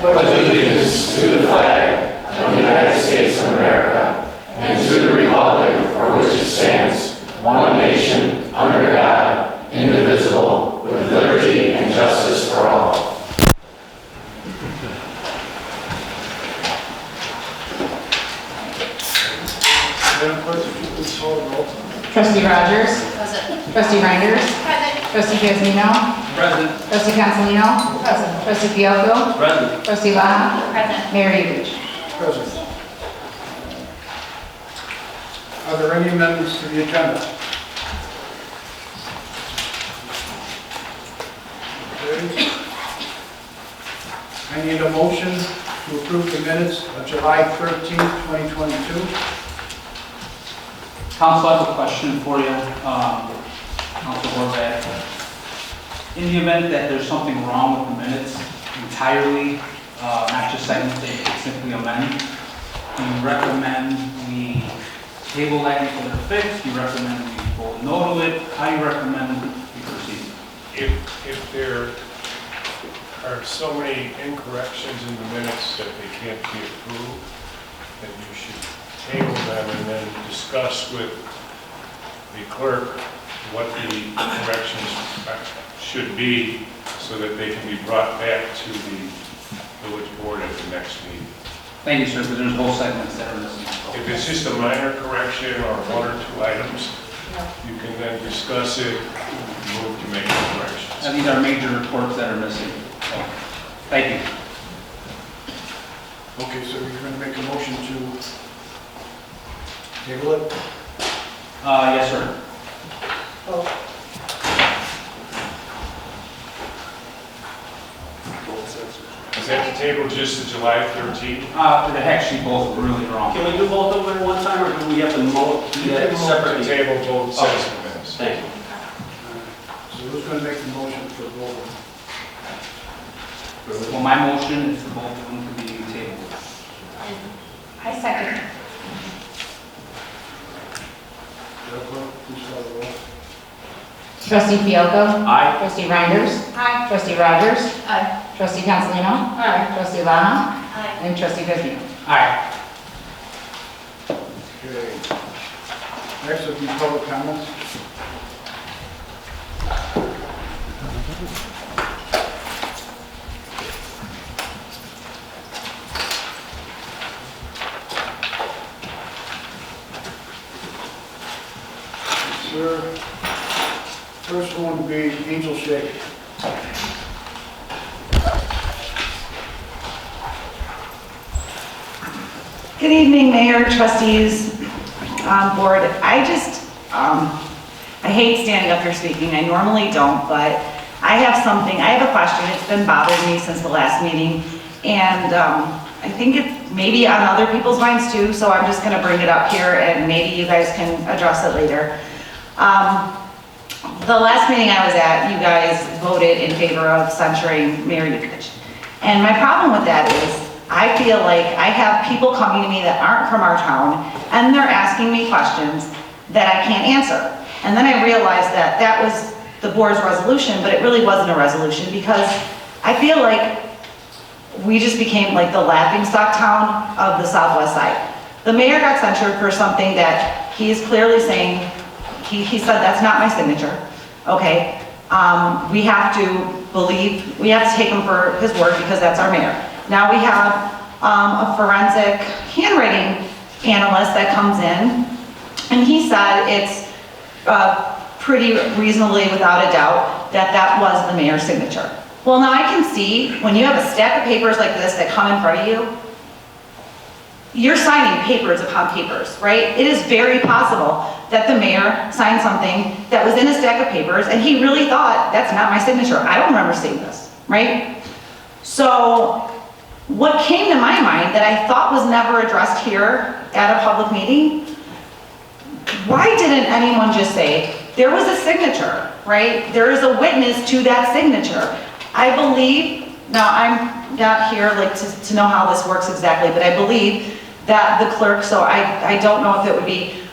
Allegiance to the flag of the United States of America and to the republic for which it stands, one nation, under God, indivisible, with liberty and justice for all. Madam Clerk, if you please call the roll. Trustee Rogers? Present. Trustee Reinders? Present. Trustee Giannino? Present. Trustee Cancelino? Present. Trustee Fielko? Present. Trustee Lana? Present. Mayor Utrich? Present. Are there any amendments to the agenda? Okay. I need a motion to approve the minutes of July 13th, 2022. Council, I have a question for you, Council Horvath. In the event that there's something wrong with the minutes entirely, not just segments, they could simply amend, do you recommend we table that until they're fixed? Do you recommend we vote no to it? How do you recommend we proceed? If there are so many incorrections in the minutes that they can't be approved, then you should table them and then discuss with the clerk what the corrections should be so that they can be brought back to the village board at the next meeting. Thank you, sir, because there's whole segments that are missing. If it's just a minor correction or one or two items, you can then discuss it, move to make the corrections. And these are major reports that are missing. So, thank you. Okay, so you're going to make a motion to table it? Yes, sir. Is that the table just to July 13th? They're actually both really wrong. Can we do both of them at one time, or do we have to do that The separately? table both sets of minutes. Thank you. So who's going to make the motion for both? Well, my motion is for both of them to be tabled. I second. Madam Clerk, please call the roll. Trustee Fielko? Aye. Trustee Reinders? Aye. Trustee Rogers? Aye. Trustee Cancelino? Aye. Trustee Lana? Aye. And Trustee Giannino? Aye. Okay. Next will be public comments. Sir, first one would be Angel Shake. Good evening, Mayor, trustees, board. I hate standing up here speaking. I normally don't, but I have a question. It's been bothering me since the last meeting, and I think it's maybe on other people's minds too, so I'm just gonna bring it up here and maybe you guys can address it later. The last meeting I was at, you guys voted in favor of censuring Mayor Utrich. And my problem with that is, I feel like I have people coming to me that aren't from our town, and they're asking me questions that I can't answer. And then I realized that that was the board's resolution, but it really wasn't a resolution, because I feel like we just became like the laughingstock town of the southwest side. The mayor got censured for something that he is clearly saying, he said that's not my signature, okay? We have to take him for his word because that's our mayor. Now we have a forensic handwriting analyst that comes in, and he said it's pretty reasonably without a doubt that that was the mayor's signature. Well, now I can see when you have a stack of papers like this that come in front of you, you're signing papers upon papers, right? It is very possible that the mayor signed something that was in a stack of papers and he really thought, that's not my signature. I don't remember seeing this, right? So what came to my mind that I thought was never addressed here at a public meeting, why didn't anyone just say, there was a signature, right? There is a witness to that signature. I believe, now I'm not here like to know how this works exactly, but I believe that the clerk, so I don't know if it would be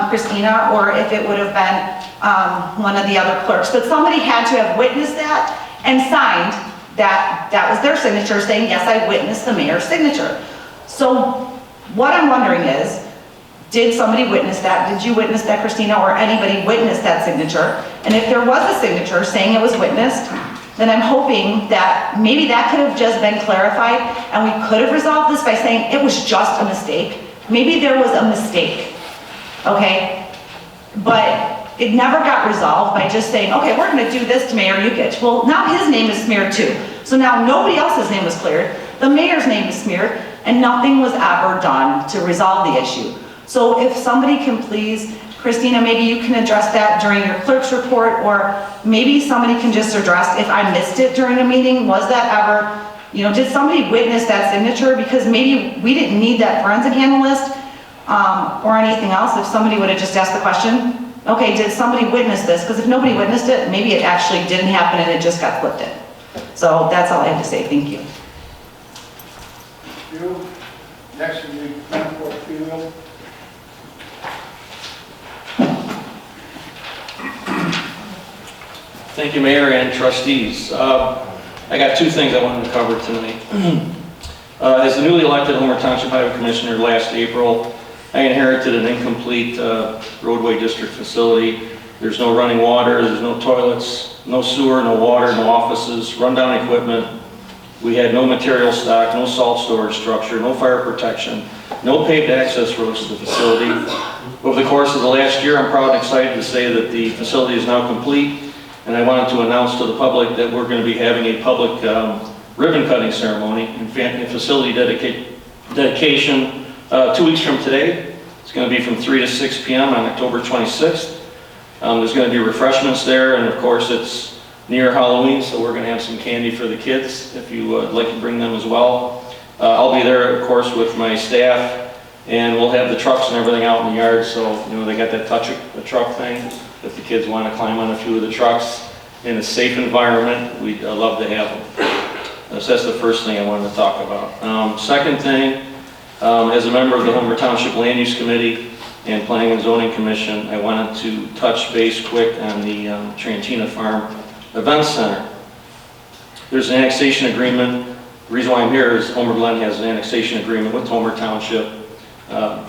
Christina or if it would have been one of the other clerks, but somebody had to have witnessed that and signed that was their signature saying, yes, I witnessed the mayor's signature. So what I'm wondering is, did somebody witness that? Did you witness that, Christina, or anybody witness that signature? And if there was a signature saying it was witnessed, then I'm hoping that maybe that could have just been clarified and we could have resolved this by saying it was just a mistake. Maybe there was a mistake, okay? But it never got resolved by just saying, okay, we're gonna do this to Mayor Yukich. Well, now his name is smeared too. So now nobody else's name was cleared, the mayor's name is smeared, and nothing was ever done to resolve the issue. So if somebody can please, Christina, maybe you can address that during your clerk's report, or maybe somebody can just address if I missed it during a meeting, was that ever, did somebody witness that signature? Because maybe we didn't need that forensic analyst or anything else if somebody would have just asked the question. Okay, did somebody witness this? Because if nobody witnessed it, maybe it actually didn't happen and it just got flipped in. So that's all I have to say, thank you. Thank you. Next will be Glen Field. Thank you, Mayor and trustees. I got two things I wanted to cover tonight. As the newly elected Homer Township Highway Commissioner last April, I inherited an incomplete roadway district facility. There's no running water, there's no toilets, no sewer, no water, no offices, rundown equipment. We had no material stock, no salt storage structure, no fire protection, no paved access roads to the facility. Over the course of the last year, I'm proud and excited to say that the facility is now complete, and I wanted to announce to the public that we're going to be having a public ribbon cutting ceremony and facility dedication 2 weeks from today. It's going to be from 3 to 6 p.m. on October 26th. There's going to be refreshments there, and of course it's near Halloween, so we're going to have some candy for the kids if you would like to bring them as well. I'll be there, of course, with my staff, and we'll have the trucks and everything out in the yard, so they got that touch a truck thing. If the kids want to climb on a few of the trucks in a safe environment, we'd love to have them. So that's the first thing I wanted to talk about. Second thing, as a member of the Homer Township Land Use Committee and Planning and Zoning Commission, I wanted to touch base quick on the Trantina Farm Event Center. There's an annexation agreement. The reason why I'm here is Homer Glen has an annexation agreement with Homer Township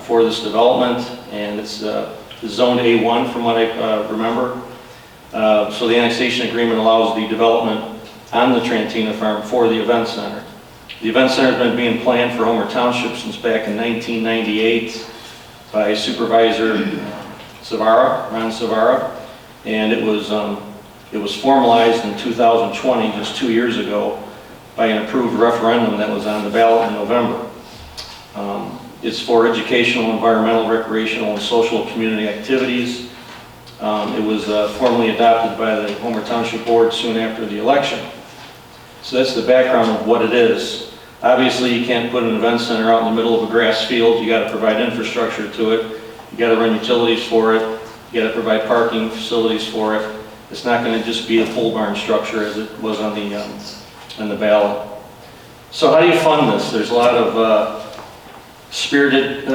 for this development, and it's zoned A1 from what I remember. So the annexation agreement allows the development on the Trantina Farm for the event center. The event center has been being planned for Homer Township since back in 1998 by Supervisor Ron Savara, and it was formalized in 2020, just 2 years ago, by an approved referendum that was on the ballot in November. It's for educational, environmental, recreational, and social community activities. It was formally adopted by the Homer Township Board soon after the election. So that's the background of what it is. Obviously, you can't put an event center out in the middle of a grass field. You got to provide infrastructure to it. You got to run utilities for it. You got to provide parking facilities for it. It's not going to just be a pole barn structure as it was on the ballot. So how do you fund this? There's a lot of spirited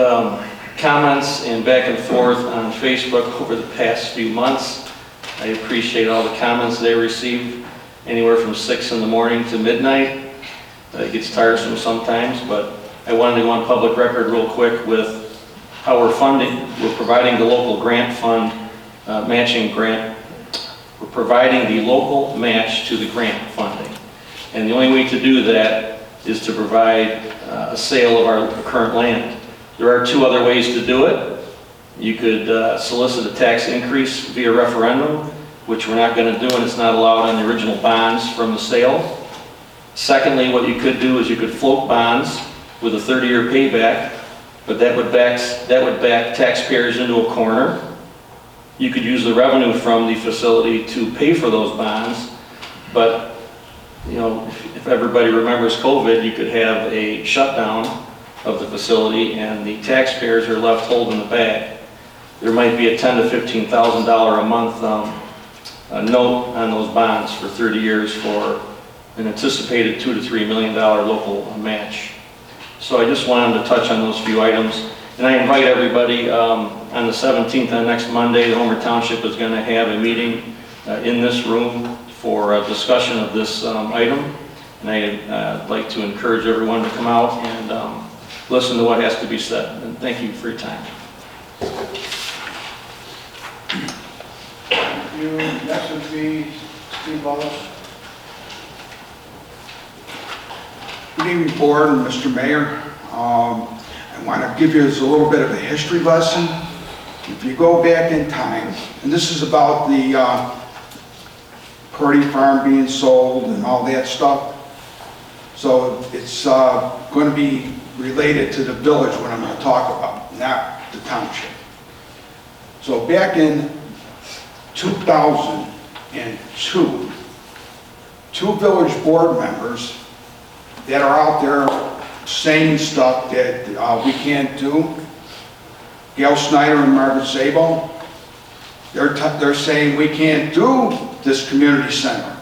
comments and back and forth on Facebook over the past few months. I appreciate all the comments they received, anywhere from 6 in the morning to midnight. It gets tiresome sometimes, but I wanted to go on public record real quick with how we're funding. We're providing the local grant fund, matching grant. We're providing the local match to the grant funding. And the only way to do that is to provide a sale of our current land. There are 2 other ways to do it. You could solicit a tax increase via referendum, which we're not going to do, and it's not allowed on the original bonds from the sale. Secondly, what you could do is you could float bonds with a 30-year payback but that would back taxpayers into a corner. You could use the revenue from the facility to pay for those bonds, but, you know, if everybody remembers COVID, you could have a shutdown of the facility and the taxpayers are left holding the bag. There might be a $10,000 to $15,000 a month note on those bonds for 30 years for an anticipated $2 to $3 million local match. So I just wanted to touch on those few items. And I invite everybody on the 17th, on next Monday, the Homer Township is going to have a meeting in this room for a discussion of this item. And I'd like to encourage everyone to come out and listen to what has to be said. And thank you for your time. Thank you. Next would be Steve Wallace. Good evening, Board and Mr. Mayor. I want to give you a little bit of a history lesson. If you go back in time, and this is about the Purdy Farm being sold and all that stuff. So it's going to be related to the village, what I'm going to talk about, not the township. So back in 2002, two village board members that are out there saying stuff that we can't do, Gail Snyder and Margaret Sabo, they're saying we can't do this community center.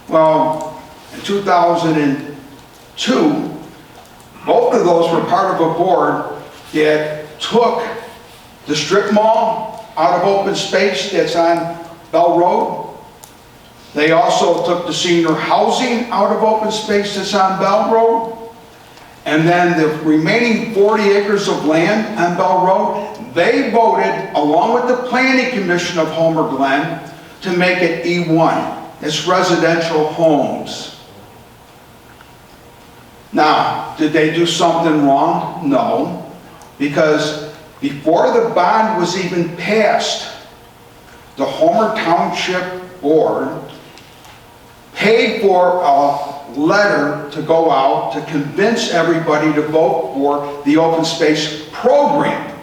Well, in 2002, both of those were part of a board that took the strip mall out of open space that's on Bell Road. They also took the senior housing out of open space that's on Bell Road. And then the remaining 40 acres of land on Bell Road, they voted, along with the Planning Commission of Homer Glen, to make it E1. It's residential homes. Now, did they do something wrong? No. Because before the bond was even passed, the Homer Township Board paid for a letter to go out to convince everybody to vote for the open space program.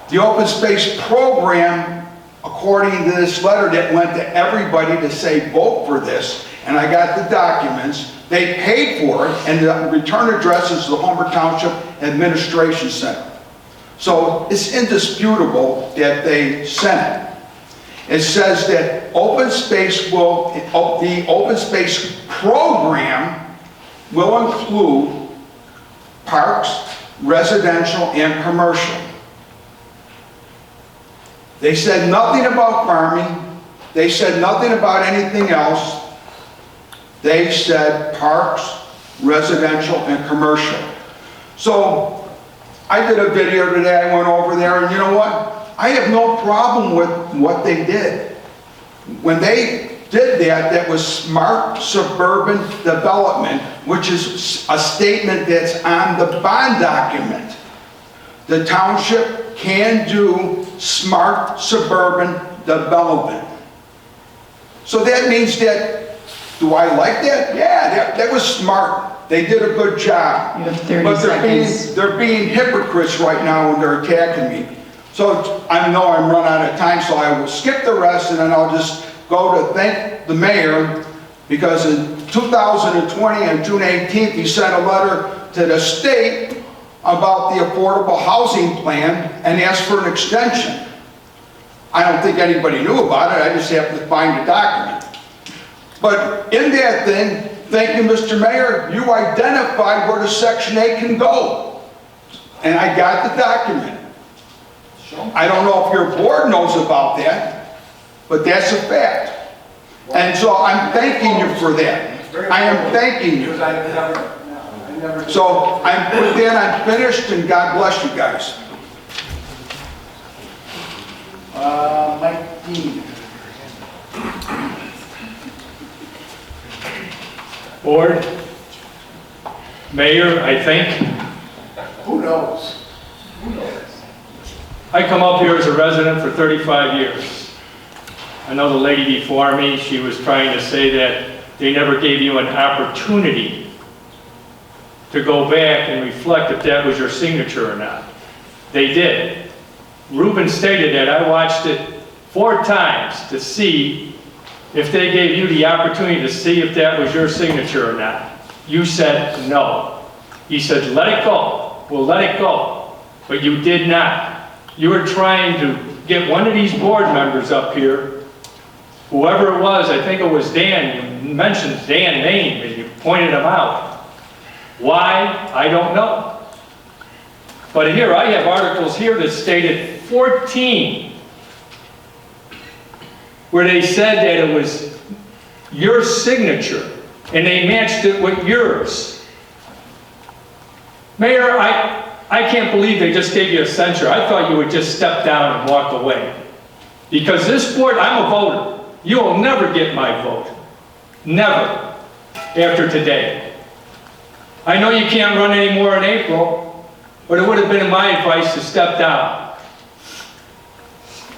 The open space program, according to this letter that went to everybody to say vote for this, and I got the documents, they paid for it, and the return address is the Homer Township Administration Center. So it's indisputable that they sent it. It says that the open space program will include parks, residential, and commercial. They said nothing about farming. They said nothing about anything else. They said parks, residential, and commercial. So I did a video today. I went over there, and you know what? I have no problem with what they did. When they did that, that was smart suburban development, which is a statement that's on the bond document. The township can do smart suburban development. So that means that, do I like that? Yeah, that was smart. They did a good job. You have 30 but seconds. they're being hypocrites right now when they're attacking me. So I know I'm run out of time, so I will skip the rest and then I'll just go to thank the mayor, because in 2020 and June 18th, he sent a letter to the state about the affordable housing plan and asked for an extension. I don't think anybody knew about it. I just happened to find the document. But in that thing, thank you, Mr. Mayor, you identified where the Section 8 can go. And I got the document. I don't know if your board knows about that, but that's a fact. And so I'm thanking you for that. I am thanking you. So with that, I'm finished, and God bless you guys. Mike Dean. Board, Mayor, I think. Who knows? I come up here as a resident for 35 years. I know the lady before me, she was trying to say that they never gave you an opportunity to to go back and reflect if that was your signature or not. They did. Ruben stated that. I watched it 4 times to see if they gave you the opportunity to see if that was your signature or not. You said no. He said, let it go. We'll let it go. But you did not. You were trying to get one of these board members up here, whoever it was, I think it was Dan, you mentioned Dan name and you pointed him out. Why? I don't know. But here, I have articles here that stated 14 where they said that it was your signature and they matched it with yours. Mayor, I can't believe they just gave you a censure. I thought you would just step down and walk away. Because this board, I'm a voter. You will never get my vote. Never. After today. I know you can't run anymore in April, but it would have been my advice to step down.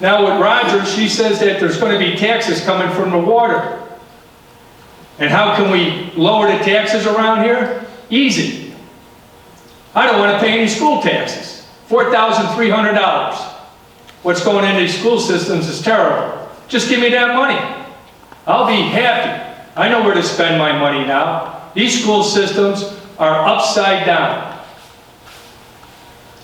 Now with Roger, she says that there's going to be taxes coming from the water. And how can we lower the taxes around here? Easy. I don't want to pay any school taxes. $4,300. What's going into these school systems is terrible. Just give me that money. I'll be happy. I know where to spend my money now. These school systems are upside down.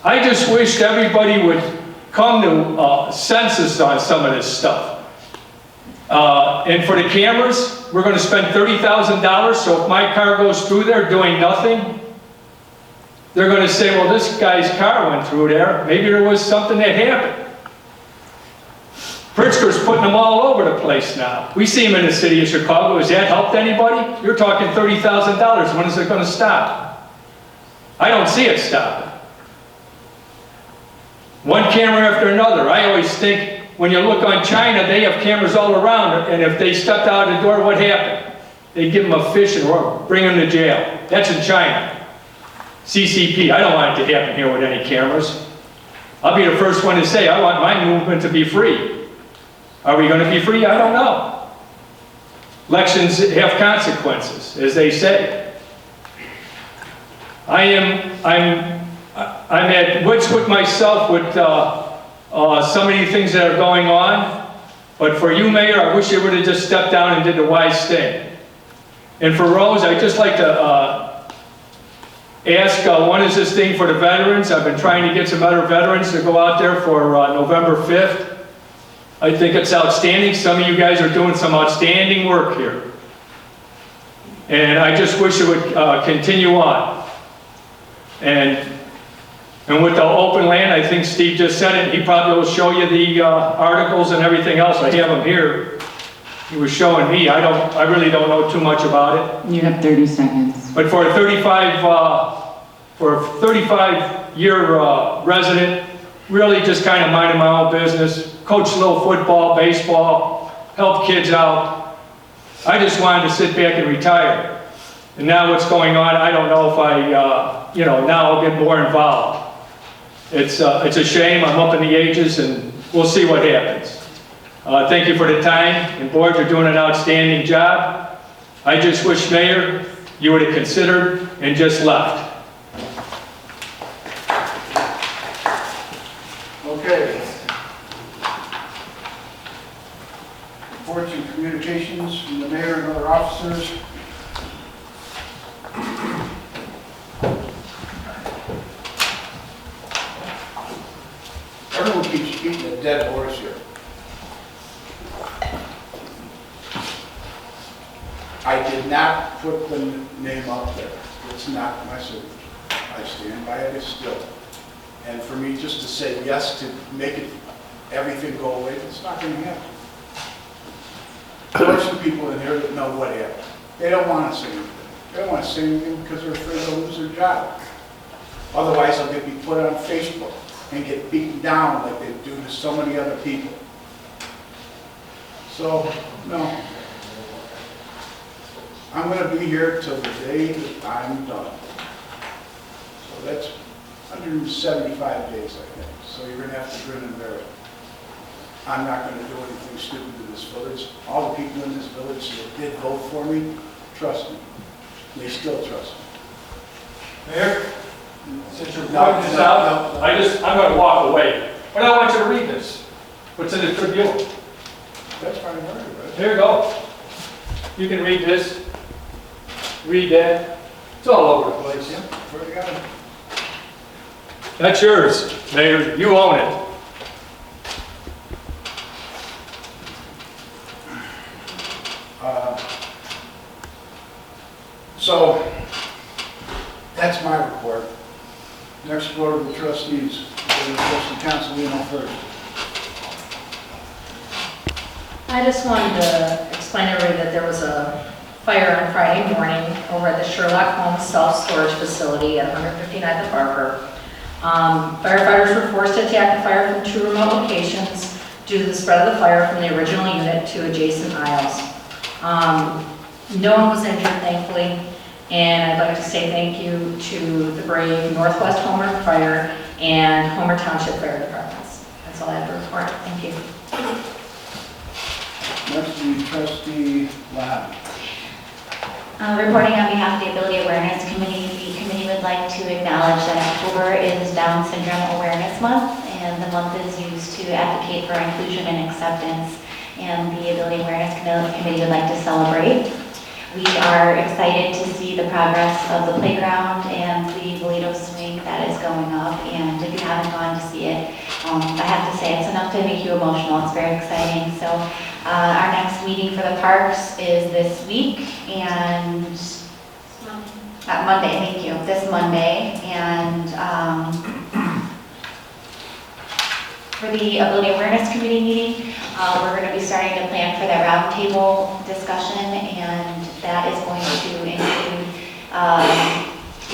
I just wish everybody would come to a census on some of this stuff. And for the cameras, we're going to spend $30,000, so if my car goes through there doing nothing, they're going to say, well, this guy's car went through there. Maybe there was something that happened. Pritzker's putting them all over the place now. We see them in the city of Chicago. Has that helped anybody? You're talking $30,000. When is it going to stop? I don't see it stopping. One camera after another. I always think when you look on China, they have cameras all around, and if they stepped out the door, what happened? They give them a fish and bring them to jail. That's in China. CCP, I don't want it to happen here with any cameras. I'll be the first one to say, I want my movement to be free. Are we going to be free? I don't know. Elections have consequences, as they say. I'm at wits with myself with some of the things that are going on. But for you, Mayor, I wish you would have just stepped down and did the wise thing. And for Rose, I'd just like to ask, when is this thing for the veterans? I've been trying to get some other veterans to go out there for November 5th. I think it's outstanding. Some of you guys are doing some outstanding work here. And I just wish it would continue on. And with the open land, I think Steve just said it. He probably will show you the articles and everything else. I have them here. He was showing me. I really don't know too much about it. You have 30 seconds. But for a 35-year resident, really just kind of minding my own business, coach a little football, baseball, help kids out. I just wanted to sit back and retire. And now what's going on, I don't know if I, now I'll get more involved. It's a shame. I'm up in the ages, and we'll see what happens. Thank you for the time, and board, you're doing an outstanding job. I just wish, Mayor, you would have considered and just left. Okay. Reports and communications from the mayor and other officers. Everyone keeps beating a dead horse here. I did not put the name up there. It's not my signature. I stand by it still. And for me just to say yes to make it, everything go away, it's not going to happen. There are some people in here that know what happened. They don't want to say anything. They don't want to say anything because they're afraid they'll lose their job. Otherwise, they'll be put on Facebook and get beaten down like they do to so many other people. So, no. I'm going to be here till the day that I'm done. So that's 175 days, I think. So you're going to have to grin and bear it. I'm not going to do anything stupid in this village. All the people in this village that did vote for me, trust me. They still trust me. Mayor, since you're No, pointing this no, out, no. I'm gonna walk away. But I want you to read this. What's in the Tribune? That's fine, all right. Here you go. You can read this, read that. It's all over the place. Yep, already got it. That's yours, Mayor. You own it. So, that's my report. Next, go to the trustees. Go to Trustee Consolino first. I just wanted to explain to everybody that there was a fire on Friday morning over at the Sherlock Holmes Self-Storage Facility at 159th and Barker. Firefighters were forced to attack the fire from 2 remote locations due to the spread of the fire from the original unit to adjacent aisles. No one was injured, thankfully, and I'd like to say thank you to the brave Northwest Homer Fire and Homer Township Fire Departments. That's all I have to report. Thank you. Next, the trustee Lab. Reporting on behalf of the Ability Awareness Committee, the committee would like to acknowledge that October is Down Syndrome Awareness Month, and the month is used to advocate for inclusion and acceptance, and the Ability Awareness Committee would like to celebrate. We are excited to see the progress of the playground and the Bolito swing that is going up, and if you haven't gone to see it, I have to say it's enough to make you emotional. It's very exciting. So our next meeting for the parks is this week, and Monday, thank you, this Monday, and for the Ability Awareness Committee meeting, we're going to be starting to plan for that roundtable discussion, and that is going to include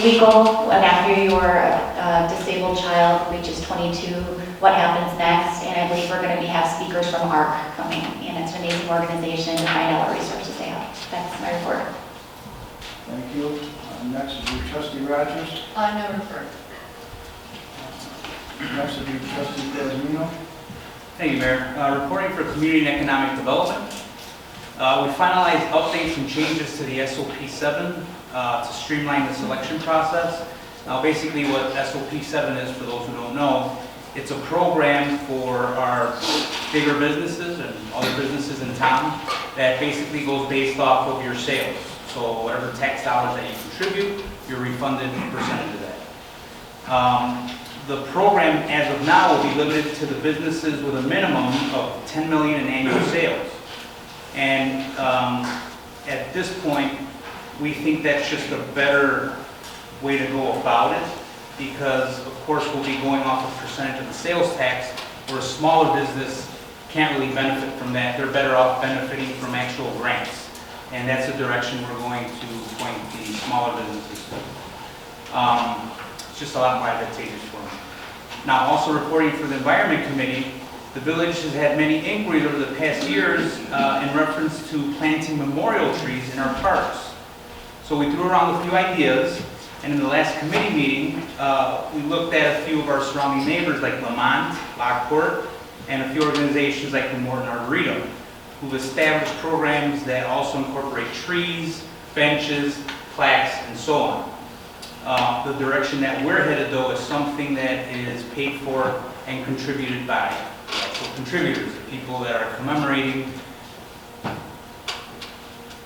legal, and after your disabled child reaches 22, what happens next, and I believe we're going to have speakers from ARC coming, and it's an amazing organization to find out what resources they have. That's my report. Thank you. Next is the trustee Rogers. No report. Next is the trustee Cosmino. Thank you, Mayor. Reporting for Community and Economic Development. We finalized updates and changes to the SOP 7 to streamline the selection process. Now, basically what SOP 7 is, for those who don't know, it's a program for our bigger businesses and other businesses in town that basically goes based off of your sales. So whatever tax dollars that you contribute, you're refunded a percentage of that. The program, as of now, will be limited to the businesses with a minimum of 10 million in annual sales. And at this point, we think that's just a better way to go about it, because of course we'll be going off a percentage of the sales tax, where a smaller business can't really benefit from that. They're better off benefiting from actual grants. And that's the direction we're going to point the smaller businesses to. It's just a lot more advantageous for them. Now, also reporting for the Environment Committee, the village has had many inquiries over the past years in reference to planting memorial trees in our parks. So we threw around a few ideas, and in the last committee meeting, we looked at a few of our surrounding neighbors like Lamont, Lockport, and a few organizations like the Morton Arboretum, who've established programs that also incorporate trees, benches, plaques, and so on. The direction that we're headed, though, is something that is paid for and contributed by actual contributors, the people that are commemorating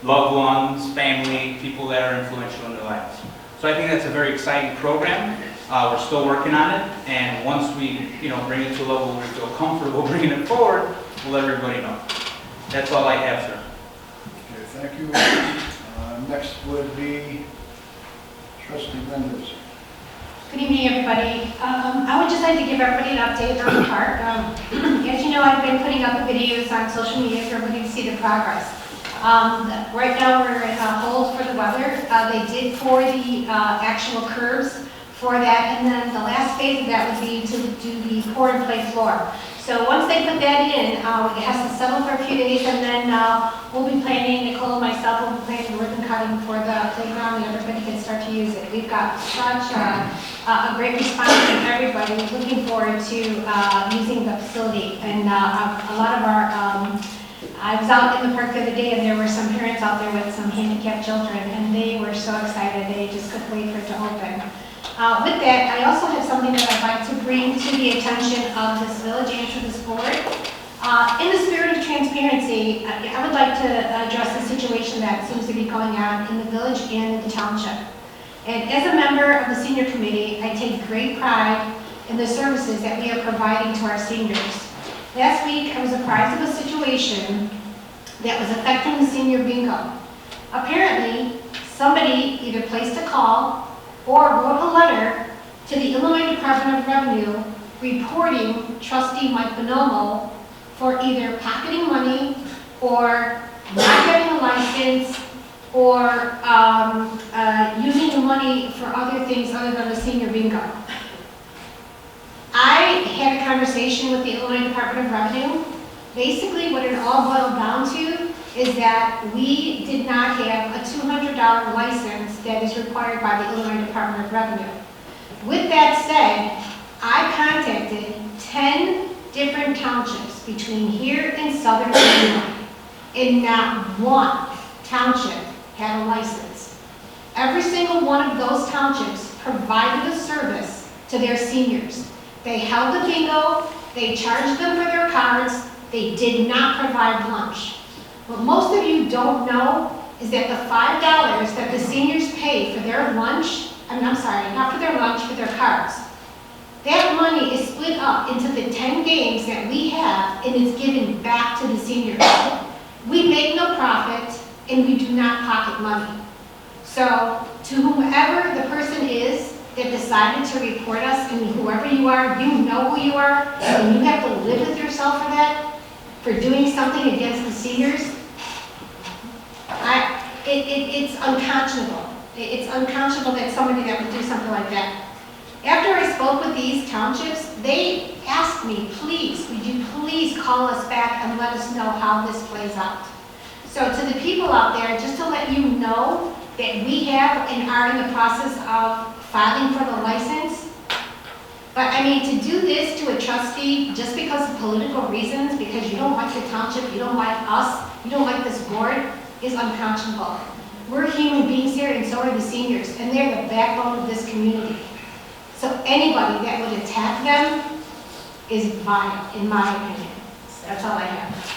loved ones, family, people that are influential in their lives. So I think that's a very exciting program. We're still working on it, and once we, bring it to a level where we feel comfortable bringing it forward, we'll let everybody know. That's all I have, sir. Okay, thank you. Next would be trustee Renders. Good evening, everybody. I would just like to give everybody an update on the park. As you know, I've been putting up the videos on social media for everybody to see the progress. Right now, we're in a hold for the weather. They did pour the actual curves for that, and then the last phase of that would be to do the pour-and-play floor. So once they put that in, it has to settle for a few days, and then we'll be planning, Nicole and myself will be planning the ribbon cutting for the playground, and everybody can start to use it. We've got such a great response from everybody. We're looking forward to using the facility, and a lot of our I was out in the park the other day, and there were some parents out there with some handicapped children, and they were so excited, they just couldn't wait for it to open. With that, I also have something that I'd like to bring to the attention of this village and to this board. In the spirit of transparency, I would like to address the situation that seems to be going on in the village and in the township. And as a member of the senior committee, I take great pride in the services that we are providing to our seniors. Last week, I was apprised of a situation that was affecting the senior bingo. Apparently, somebody either placed a call or wrote a letter to the Illinois Department of Revenue reporting trustee Mike Bonomo for either pocketing money or not getting a license or using the money for other things other than the senior bingo. I had a conversation with the Illinois Department of Revenue. Basically, what it all boiled down to is that we did not have a $200 license that is required by the Illinois Department of Revenue. With that said, I contacted 10 different townships between here and southern Illinois, and not one township had a license. Every single one of those townships provided a service to their seniors. They held the bingo, they charged them for their cards, they did not provide lunch. What most of you don't know is that the $5 that the seniors pay for their lunch, I'm sorry, not for their lunch, for their cards, that money is split up into the 10 games that we have, and it's given back to the seniors. We make no profit, and we do not pocket money. So, to whomever the person is that decided to report us, and whoever you are, you know who you are, and you have to live with yourself for that, for doing something against the seniors, it's unconscionable. It's unconscionable that somebody that would do something like that. After I spoke with these townships, they asked me, please, would you please call us back and let us know how this plays out. So to the people out there, just to let you know that we have and are in the process of filing for the license. But I mean, to do this to a trustee just because of political reasons, because you don't like the township, you don't like us, you don't like this board, is unconscionable. We're human beings here, and so are the seniors, and they're the backbone of this community. So anybody that would attack them is vile, in my opinion. That's all I have.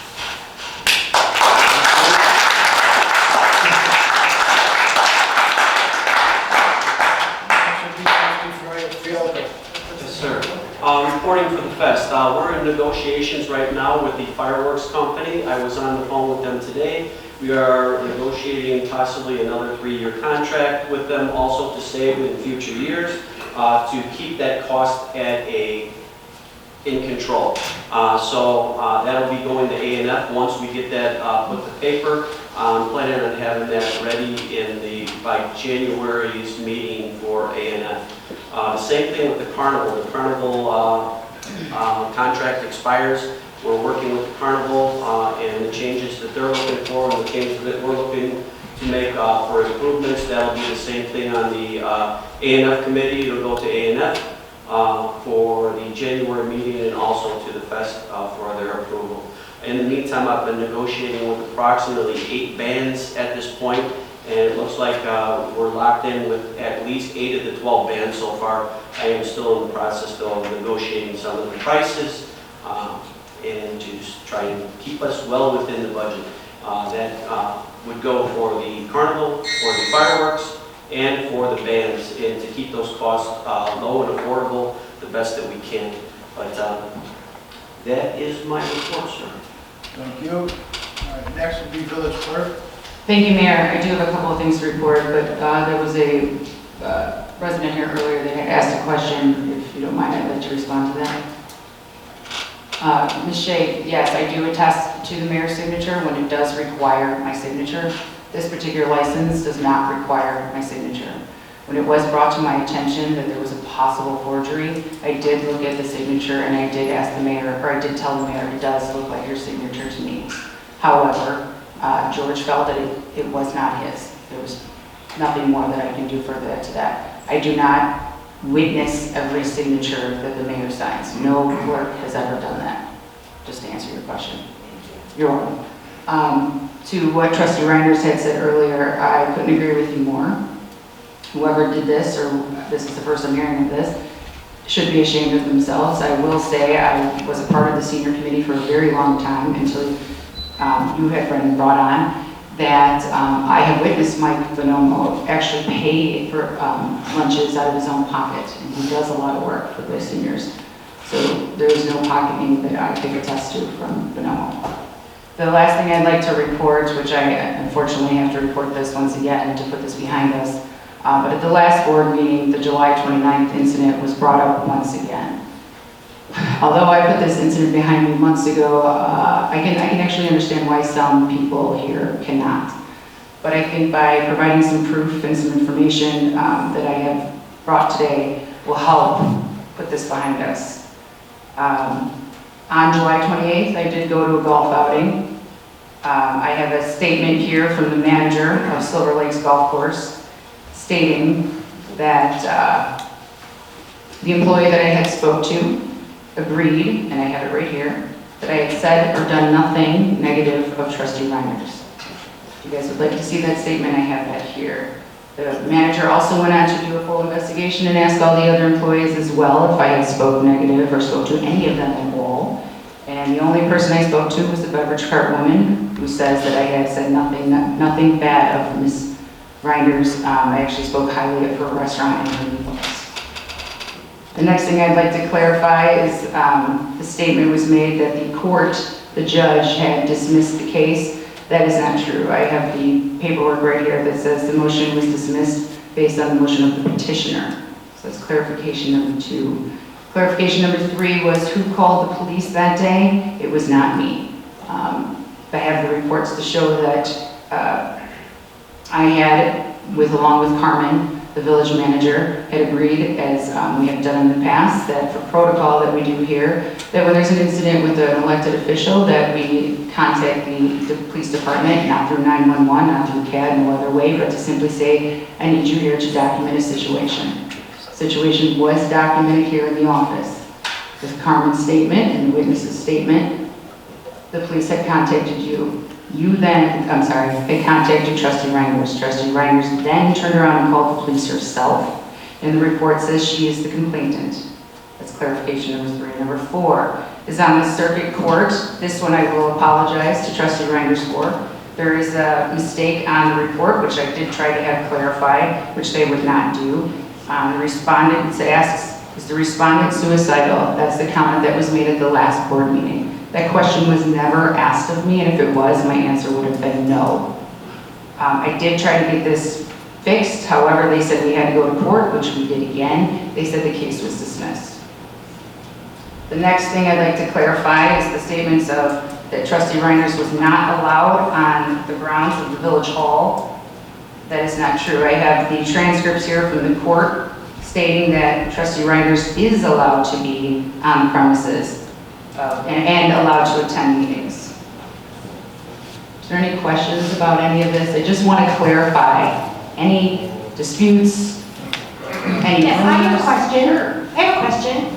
Yes, sir. Reporting for the fest. We're in negotiations right now with the fireworks company. I was on the phone with them today. We are negotiating possibly another 3-year contract with them, also to save in future years, to keep that cost at in control. So that'll be going to A&F once we get that put to paper. I'm planning on having that ready by January's meeting for A&F. The same thing with the carnival. The carnival contract expires. We're working with the carnival and the changes that they're looking for and the changes that we're looking to make for improvements. That'll be the same thing on the A&F committee. It'll go to A&F for the January meeting and also to the fest for their approval. In the meantime, I've been negotiating with approximately 8 bands at this point, and it looks like we're locked in with at least 8 of the 12 bands so far. I am still in the process, though, of negotiating some of the prices and to just try and keep us well within the budget. That would go for the carnival, for the fireworks, and for the bands, and to keep those costs low and affordable the best that we can. But that is my report, sir. Thank you. All right, next will be village clerk. Thank you, Mayor. I do have a couple of things to report, but there was a resident here earlier that had asked a question. If you don't mind, I'd like to respond to that. Ms. Shea, yes, I do attest to the mayor's signature when it does require my signature. This particular license does not require my signature. When it was brought to my attention that there was a possible forgery, I did look at the signature and I did ask the mayor, or I did tell the mayor, it does look like your signature to me. However, George felt that it was not his. There was nothing more that I can do further to that. I do not witness every signature that the mayor signs. No clerk has ever done that, just to answer your question. You're welcome. To what trustee Reinders had said earlier, I couldn't agree with you more. Whoever did this, or this is the first I'm hearing of this, should be ashamed of themselves. I will say I was a part of the senior committee for a very long time until you had been brought on, that I have witnessed Mike Bonomo actually pay for lunches out of his own pocket, and he does a lot of work for the seniors. So there is no pocketing that I can attest to from Bonomo. The last thing I'd like to report, which I unfortunately have to report this once again to put this behind us, but at the last board meeting, the July 29th incident was brought up once again. Although I put this incident behind me months ago, I can actually understand why some people here cannot. But I think by providing some proof and some information that I have brought today will help put this behind us. On July 28th, I did go to a golf outing. I have a statement here from the manager of Silver Lakes Golf Course stating that the employee that I had spoke to agreed, and I have it right here, that I had said or done nothing negative of trustee Reinders. If you guys would like to see that statement, I have that here. The manager also went on to do a full investigation and asked all the other employees as well if I had spoke negative or spoke to any of them at all. And the only person I spoke to was the beverage cart woman, who says that I had said nothing bad of Ms. Reinders. I actually spoke highly of her restaurant and her meals. The next thing I'd like to clarify is the statement was made that the court, the judge, had dismissed the case. That is not true. I have the paperwork right here that says the motion was dismissed based on the motion of the petitioner. So that's clarification number 2. Clarification number 3 was who called the police that day. It was not me. I have the reports to show that I had, along with Carmen, the village manager, had agreed, as we have done in the past, that for protocol that we do here, that when there's an incident with an elected official, that we contact the police department, not through 911, not through CAD, no other way, but to simply say, I need you here to document a situation. Situation was documented here in the office. With Carmen's statement and the witness's statement, the police had contacted you. You then, had contacted trustee Reinders. Trustee Reinders then turned around and called the police herself. And the report says she is the complainant. That's clarification number 3. Number 4 is on the circuit court. This one I will apologize to trustee Reinders for. There is a mistake on the report, which I did try to have clarified, which they would not do. The respondent asks, is the respondent suicidal? That's the comment that was made at the last board meeting. That question was never asked of me, and if it was, my answer would have been no. I did try to get this fixed. However, they said we had to go to court, which we did again. They said the case was dismissed. The next thing I'd like to clarify is the statements of that trustee Reinders was not allowed on the grounds of the village hall. That is not true. I have the transcripts here from the court stating that trustee Reinders is allowed to be on the premises and allowed to attend meetings. Is there any questions about any of this? I just want to clarify any disputes, any Yes, I have a rumors? question. I have a question.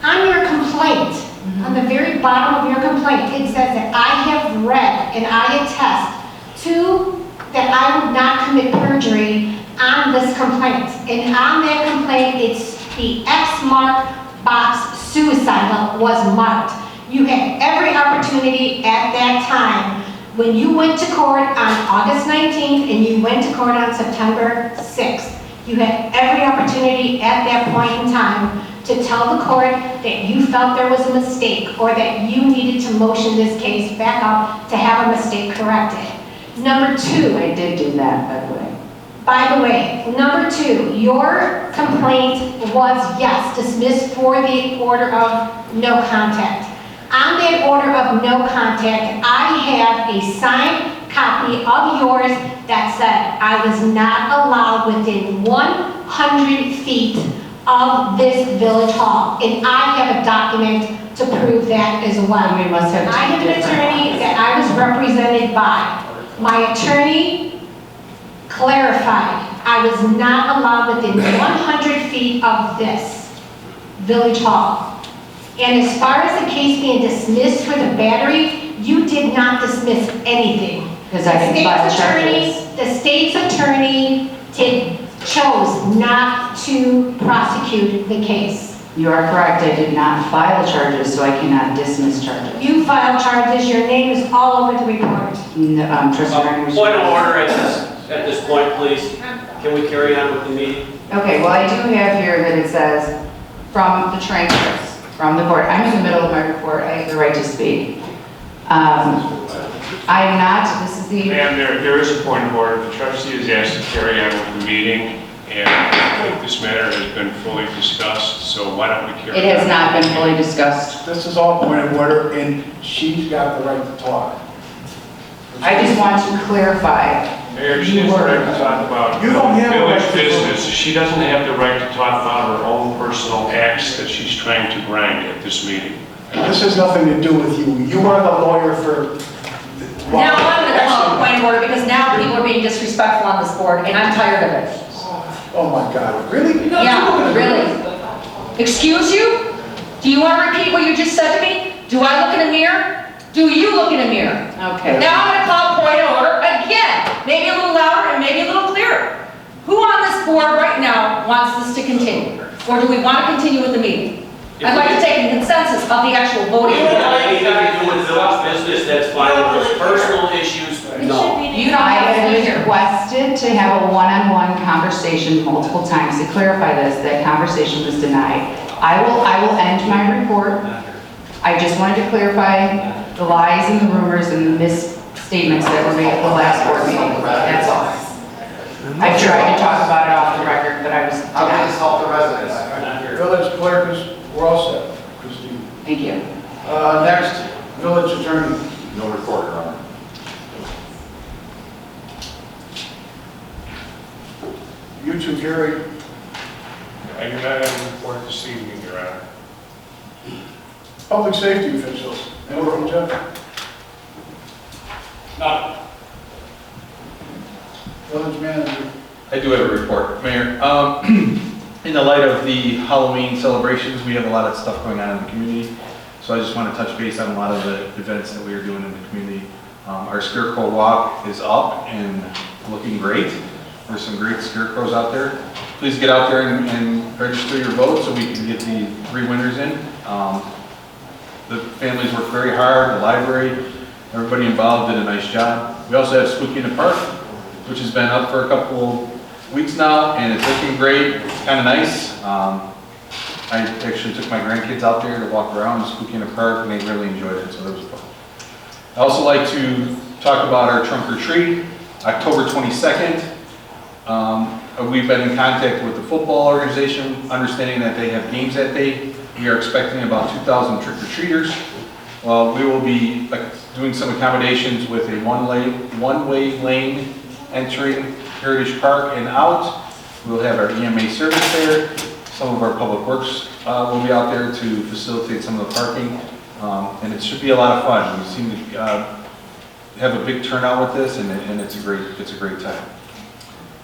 On your complaint, on the very bottom of your complaint, it says that I have read and I attest to that I would not commit perjury on this complaint. And on that complaint, it's the X mark box suicidal was marked. You had every opportunity at that time when you went to court on August 19th and you went to court on September 6th. You had every opportunity at that point in time to tell the court that you felt there was a mistake or that you needed to motion this case back up to have a mistake corrected. Number 2. I did do that, by the way. By the way, number 2, your complaint was, yes, dismissed for the order of no contact. On that order of no contact, I have a signed copy of yours that said I was not allowed within 100 feet of this village hall. And I have a document to prove that as well. We must have I have an attorney that I was represented by. My attorney clarified I was not allowed within 100 feet of this village hall. And as far as the case being dismissed for the battery, you did not dismiss anything. Because I didn't file charges. The state's attorney chose not to prosecute the case. You are correct, I did not file charges, so I cannot dismiss charges. You filed charges, your name is all over the report. No, trustee Reiner. Point of order at this point, please. Can we carry on with the meeting? Okay, well, I do have here that it says, from the transcripts, from the court. I'm in the middle of my report, I have the right to speak. I am not, this is the... Ma'am, there is a point of order. The trustee is asked to carry on with the meeting, and I think this matter has been fully discussed, so why don't we carry on? It has not been fully discussed. This is all point of order, and she's got the right to talk. I just want to clarify. Mayor, she has the right to talk about You don't have a right village to- business. She doesn't have the right to talk about her own personal acts that she's trying to grind at this meeting. This has nothing to do with you. You are the lawyer for... Now I'm going to call a point of order because now people are being disrespectful on this board and I'm tired of it. Oh my God, really? Yeah, really. Excuse you? Do you want to repeat what you just said to me? Do I look in a mirror? Do you look in a mirror? Okay. Now I'm going to call point of order again. Maybe a little louder and maybe a little clearer. Who on this board right now wants this to continue? Or do we want to continue with the meeting? I'd like to take a consensus of the actual voting. If it has anything to do with village business, that's fine. If there's personal issues, no. You don't I have to have be here. requested to have a one-on-one conversation multiple times to clarify this. That conversation was denied. I will end my report. I just wanted to clarify the lies and the rumors and the misstatements that were made at the last board meeting. That's all. I tried to talk about it off the record, but I was How can this denied. help the residents? Village clerk we're all set, Christine. Thank you. Next, village attorney. No report, Your Honor. You two, Gary. I do not have a report this evening, Your Honor. Public safety officials. Anyone, Jeff? No, Village manager. I do have a report, Mayor. In the light of the Halloween celebrations, we have a lot of stuff going on in the community. So I just want to touch base on a lot of the events that we are doing in the community. Our Scarecrow Walk is up and looking great. There's some great scarecrows out there. Please get out there and register your vote so we can get the 3 winners in. The families work very hard, the library, everybody involved did a nice job. We also have Spooky in the Park, which has been up for a couple weeks now, and it's looking great. It's kind of nice. I actually took my grandkids out there to walk around Spooky in the Park, and they really enjoyed it, so that was fun. I also like to talk about our trunk or treat, October 22nd. We've been in contact with the football organization, understanding that they have games that day. We are expecting about 2,000 trick-or-treaters. Well, we will be doing some accommodations with a one-way lane entering Heritage Park and out. We'll have our EMA service there. Some of our public works will be out there to facilitate some of the parking. And it should be a lot of fun. We seem to have a big turnout with this, and it's a great time.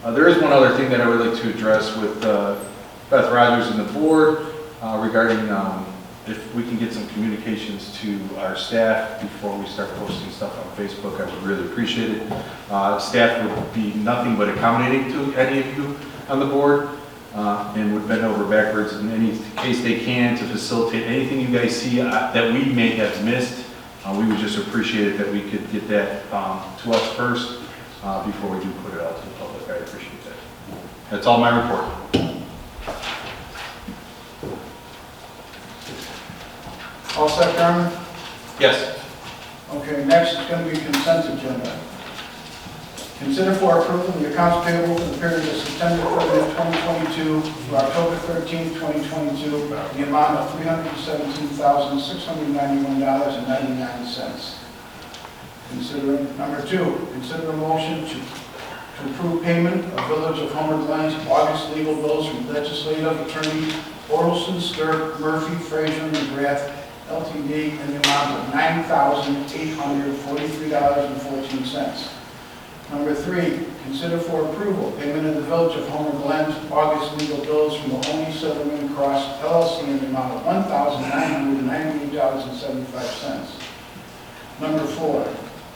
There is one other thing that I would like to address with Beth Rogers and the board regarding if we can get some communications to our staff before we start posting stuff on Facebook. I would really appreciate it. Staff would be nothing but accommodating to any of you on the board and would bend over backwards in any case they can to facilitate anything you guys see that we may have missed. We would just appreciate it that we could get that to us first before we do put it out to the public. I appreciate that. That's all my report. All set, Carmen? Yes. Okay, next is going to be consent agenda. Consider for approval the accounts payable for the period of September 30th, 2022 through October 13th, 2022, the amount of $317,691.99. Consider number 2, consider a motion to approve payment of Village of Homer Glen's August legal bills from legislative attorney Orlson, Sturp, Murphy, Frazier, and McGrath, LTD, in the amount of $9,843.14. Number 3, consider for approval payment of the Village of Homer Glen's August legal bills from Mahoney Silverman Cross LLC in the amount of $1,998.75. Number 4,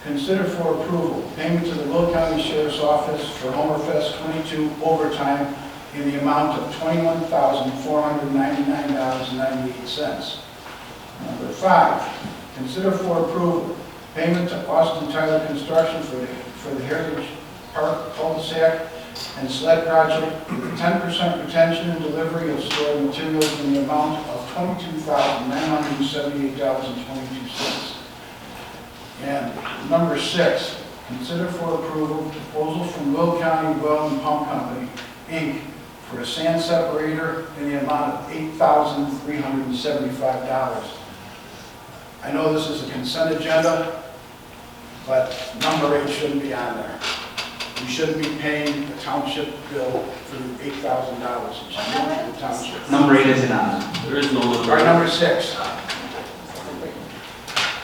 consider for approval payment to the Will County Sheriff's Office for Homerfest 22 overtime in the amount of $21,499.98. Number 5, consider for approval payment to Austin Tyler Construction for the Heritage Park cul-de-sac and sled project with 10% retention and delivery of stored materials in the amount of $22,978.22. And number 6, consider for approval proposal from Will County Well and Pump Company, Inc. for a sand separator in the amount of $8,375. I know this is a consent agenda, but number 8 shouldn't be on there. We shouldn't be paying the township bill for the $8,000. It should go to the township. Number 8 isn't on there. There is no number. Or number 6.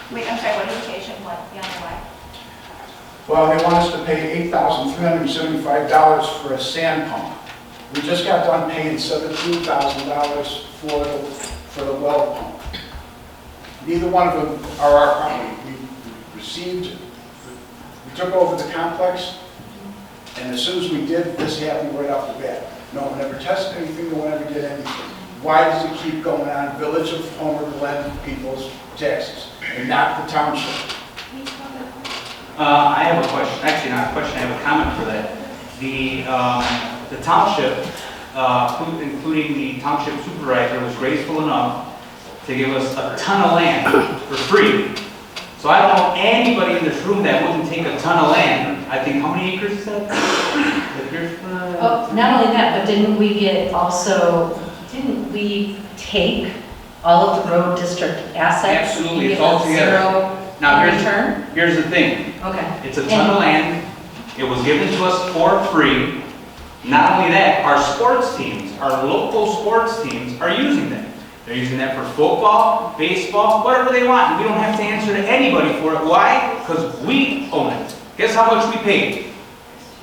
Wait, I'm sorry, what did you say? Should what? The other way? Well, they want us to pay $8,375 for a sand pump. We just got done paying $17,000 for the well pump. Neither one of them are our property. We took over the complex, and as soon as we did, this happened right off the bat. No one ever tested anything, no one ever did anything. Why does it keep going on Village of Homer, Glen people's taxes, and not the township? I have a question, actually not a question, I have a comment for that. The township, including the township supervisor, was graceful enough to give us a ton of land for free. So I don't know anybody in this room that wouldn't take a ton of land. I think, how many acres is that? Oh, not only that, but didn't we take all of the road district assets? Absolutely, it's Give all us together. zero Now, in return? here's the thing. Okay. It's a ton of land. It was given to us for free. Not only that, our sports teams, our local sports teams are using them. They're using that for football, baseball, whatever they want. And we don't have to answer to anybody for it. Why? Because we own it. Guess how much we paid?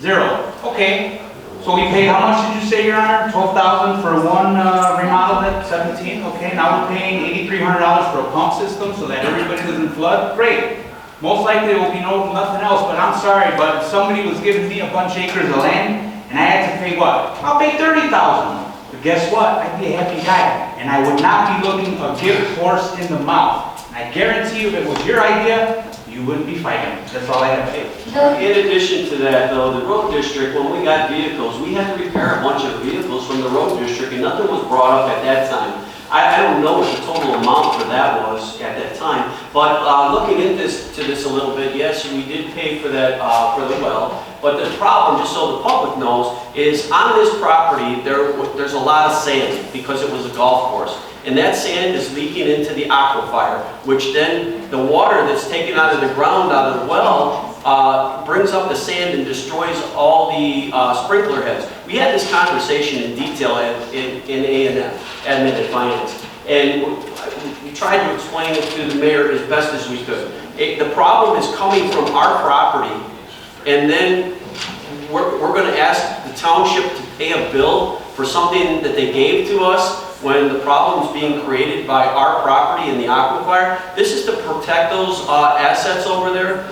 0. Okay. So we paid, how much did you say, Your Honor? $12,000 for one remodel at 17? Okay, now we're paying $8,300 for a pump system so that everybody doesn't flood? Great. Most likely it will be nothing else, but I'm sorry, but if somebody was giving me a bunch of acres of land and I had to pay what? I'll pay $30,000. But guess what? I'd be a happy guy, and I would not be looking a gift horse in the mouth. And I guarantee you, if it was your idea, you wouldn't be fighting. That's all I have to say. In addition to that, though, the road district, when we got vehicles, we had to repair a bunch of vehicles from the road district, and nothing was brought up at that time. I don't know what the total amount for that was at that time, but looking into this a little bit, yes, we did pay for that for the well. But the problem, just so the public knows, is on this property there's a lot of sand because it was a golf course. And that sand is leaking into the aquifer, which then the water that's taken out of the ground out of the well brings up the sand and destroys all the sprinkler heads. We had this conversation in detail in A&M, Admin and Finance, and we tried to explain it to the mayor as best as we could. The problem is coming from our property, and then we're going to ask the township to pay a bill for something that they gave to us when the problem is being created by our property in the aquifer. This is to protect those assets over there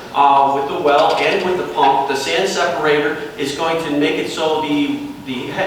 with the well and with the pump. The sand separator is going to make it so the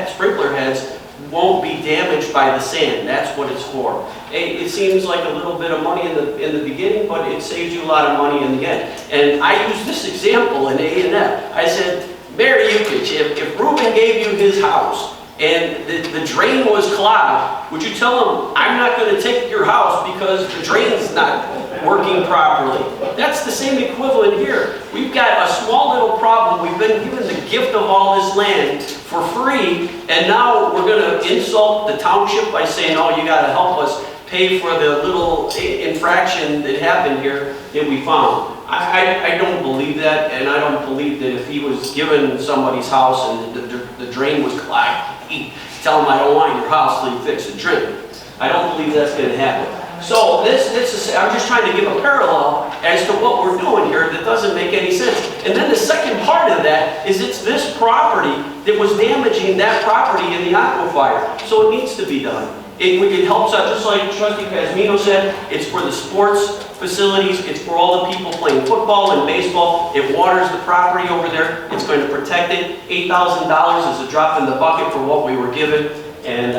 sprinkler heads won't be damaged by the sand. That's what it's for. It seems like a little bit of money in the beginning, but it saves you a lot of money in the end. And I used this example in A&M. I said, Mayor Yukich, if Ruben gave you his house and the drain was clogged, would you tell him, I'm not going to take your house because the drain's not working properly? That's the same equivalent here. We've got a small little problem. We've been given the gift of all this land for free, and now we're going to insult the township by saying, oh, you got to help us pay for the little infraction that happened here that we found. I don't believe that, and I don't believe that if he was given somebody's house and the drain was clogged, he'd tell him, I don't want your house till you fix the drain. I don't believe that's going to happen. So I'm just trying to give a parallel as to what we're doing here that doesn't make any sense. And then the second part of that is it's this property that was damaging that property in the aquifer. So it needs to be done. It helps out, just like Trustee Pasmino said, it's for the sports facilities, it's for all the people playing football and baseball. It waters the property over there, it's going to protect it. $8,000 is a drop in the bucket for what we were given, and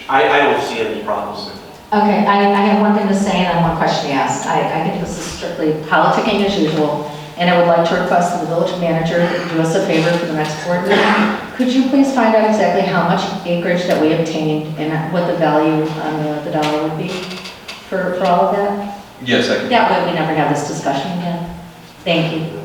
I don't see any problems with it. Okay, I have one thing to say and then one question to ask. I think this is strictly politicking as usual, and I would like to request the village manager to do us a favor for the next board meeting. Could you please find out exactly how much acreage that we obtained and what the value on the dollar would be for all of that? Yes, I can. That way we never have this discussion again. Thank you.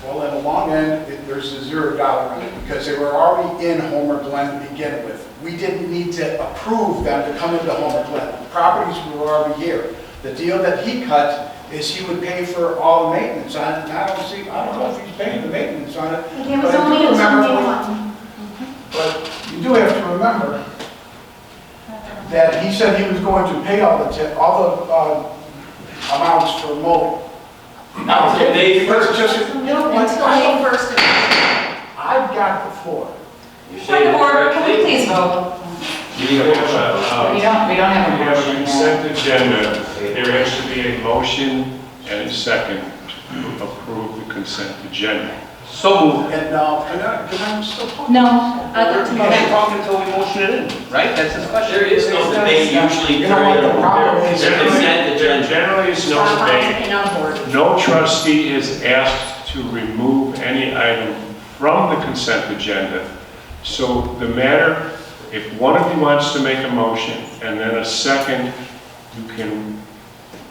Well, at the long end, there's a $0 on it because they were already in Homer Glen to begin with. We didn't need to approve them to come into Homer Glen. The properties were already here. The deal that he cut is he would pay for all the maintenance on it. And I don't know if he's paying the maintenance on it. There was but I only do a remember one. But you do have to remember that he said he was going to pay all the amounts for mowing. Now, May first, just, you know what? Until May 1st. I've got the floor. You're Point saying of the order, correct can we thing. please vote? We have We don't have a we have a motion yet. consent agenda. There has to be a motion and a second to approve the consent agenda. So moved. And can I still talk? No, I'd like to We go can't back. talk until we motion it in, right? That's his question. There is no debate usually You know what during the problem the is? consent agenda. Generally, is no Stop debate. politicking on board. No trustee is asked to remove any item from the consent agenda. So the matter, if one of you wants to make a motion and then a second, you can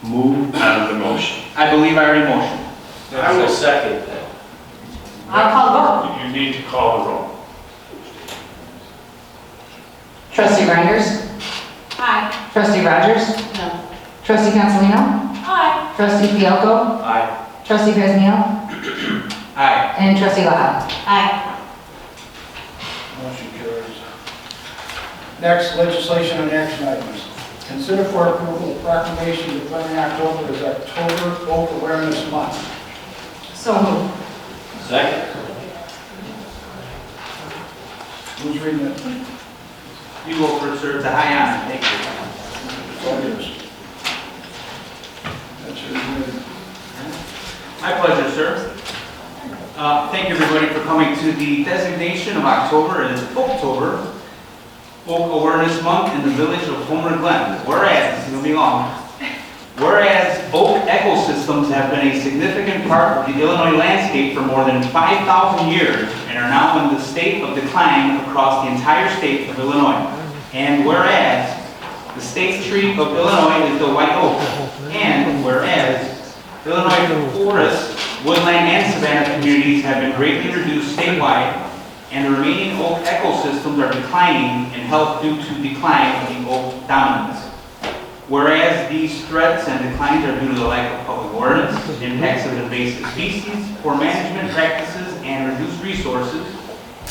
move on the motion. I believe I already motioned. I will second that. I'll call the vote. You need to call the roll. Trustee Reinders? Aye. Trustee Rogers? No. Trustee Cancelino? Aye. Trustee Fielko? Aye. Trustee Pasmino? Aye. And Trustee Lott? Aye. Motion carries. Next, legislation and action items. Consider for approval the proclamation declaring October as October Oak Awareness Month. So moved. Second. Who's reading it? You go first, sir. It's a high honor. Thank you. It's all yours. That's your committee. My pleasure, sir. Thank you, everybody, for coming to the designation of October as Oaktober, Oak Awareness Month in the village of Homer Glen. Whereas, this is going to be long, whereas oak ecosystems have been a significant part of the Illinois landscape for more than 5,000 years and are now in the state of decline across the entire state of Illinois. And whereas the state tree of Illinois is the white oak, and whereas Illinois forests, woodland, and savanna communities have been greatly reduced statewide, and the remaining oak ecosystems are declining in health due to decline of the oak dominance. Whereas these threats and declines are due to the lack of public awareness, impacts of invasive species, poor management practices, and reduced resources,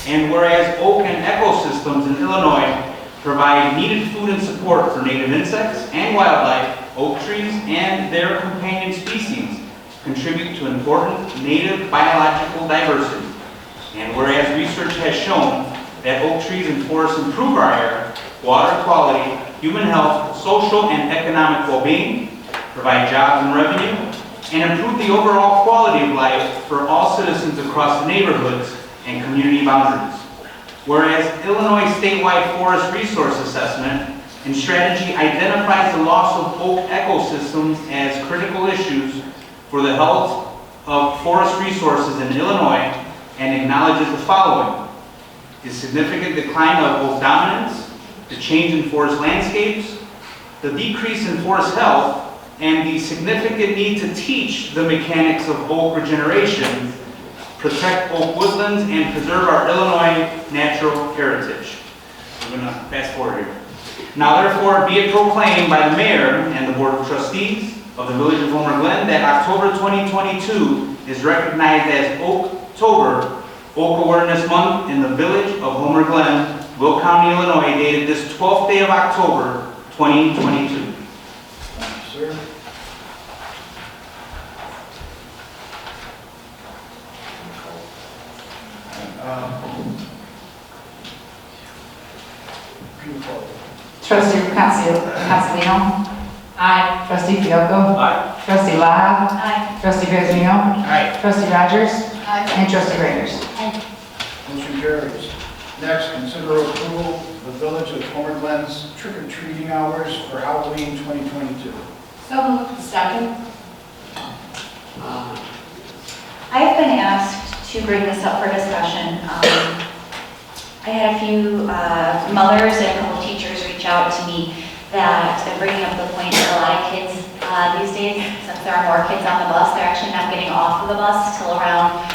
and whereas oak and ecosystems in Illinois provide needed food and support for native insects and wildlife, oak trees and their companion species contribute to important native biological diversity. And whereas research has shown that oak trees and forests improve our air, water quality, human health, social and economic well-being, provide jobs and revenue, and improve the overall quality of life for all citizens across the neighborhoods and community boundaries. Whereas Illinois statewide forest resource assessment and strategy identifies the loss of oak ecosystems as critical issues for the health of forest resources in Illinois and acknowledges the following: the significant decline of oak dominance, the change in forest landscapes, the decrease in forest health, and the significant need to teach the mechanics of oak regeneration, protect oak woodlands, and preserve our Illinois natural heritage. We're going to fast forward here. Now therefore be it proclaimed by the mayor and the board of trustees of the village of Homer Glen that October 2022 is recognized as Oaktober, Oak Awareness Month in the village of Homer Glen, Will County, Illinois, dated this 12th day of October, 2022. Thank you, sir. Trustee Consilino? Aye. Trustee Fielko? Aye. Trustee Laha? Aye. Trustee Gazmino? Aye. Trustee Rogers? Aye. And Trustee Reyes? Motion carries. Next, consider approval of the Village of Homer Glen's trick-or-treating hours for Halloween 2022. So moved. Second. I have been asked to bring this up for discussion. I had a few mothers and a couple of teachers reach out to me that are bringing up the point that a lot of kids these days, since there are more kids on the bus, they're actually not getting off of the bus till around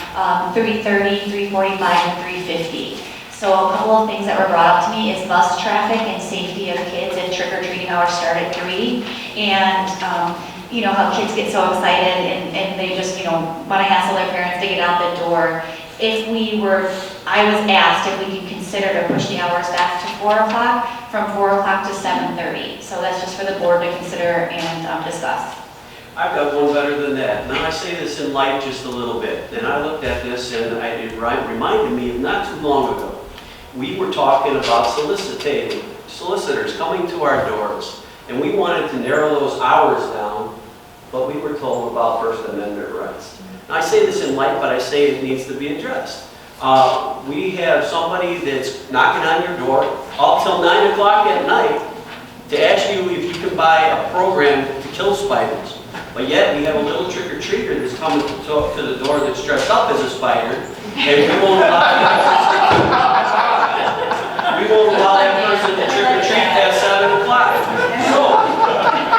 3:30, 3:45, and 3:50. So a couple of things that were brought up to me is bus traffic and safety of kids, and trick-or-treating hours start at 3. And you know how kids get so excited and they just, want to hassle their parents to get out the door. I was asked if we could consider to push the hours back to 4 o'clock, from 4 o'clock to 7:30. So that's just for the board to consider and discuss. I've got one better than that. Now, I say this in light just a little bit, and I looked at this and it reminded me of not too long ago. We were talking about solicitors coming to our doors, and we wanted to narrow those hours down, but we were told about First Amendment rights. Now, I say this in light, but I say it needs to be addressed. We have somebody that's knocking on your door up till 9 o'clock at night to ask you if you can buy a program to kill spiders. But yet we have a little trick-or-treater that's coming to the door that's dressed up as a spider, and we won't allow that person to trick-or-treat at 7 o'clock. So,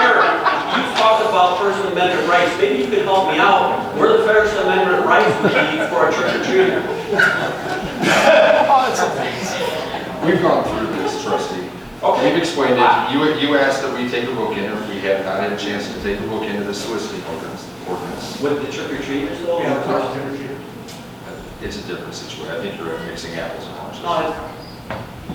Eric, you've talked about First Amendment rights. Maybe you could help me out. Where the First Amendment rights would be for a trick-or-treater. We've gone through this, trustee. Okay. We've explained it. You asked that we take a look in it. We have not had a chance to take a look into the soliciting ordinance. With the trick-or-treaters though? It's a different situation. I think you're mixing apples and oranges.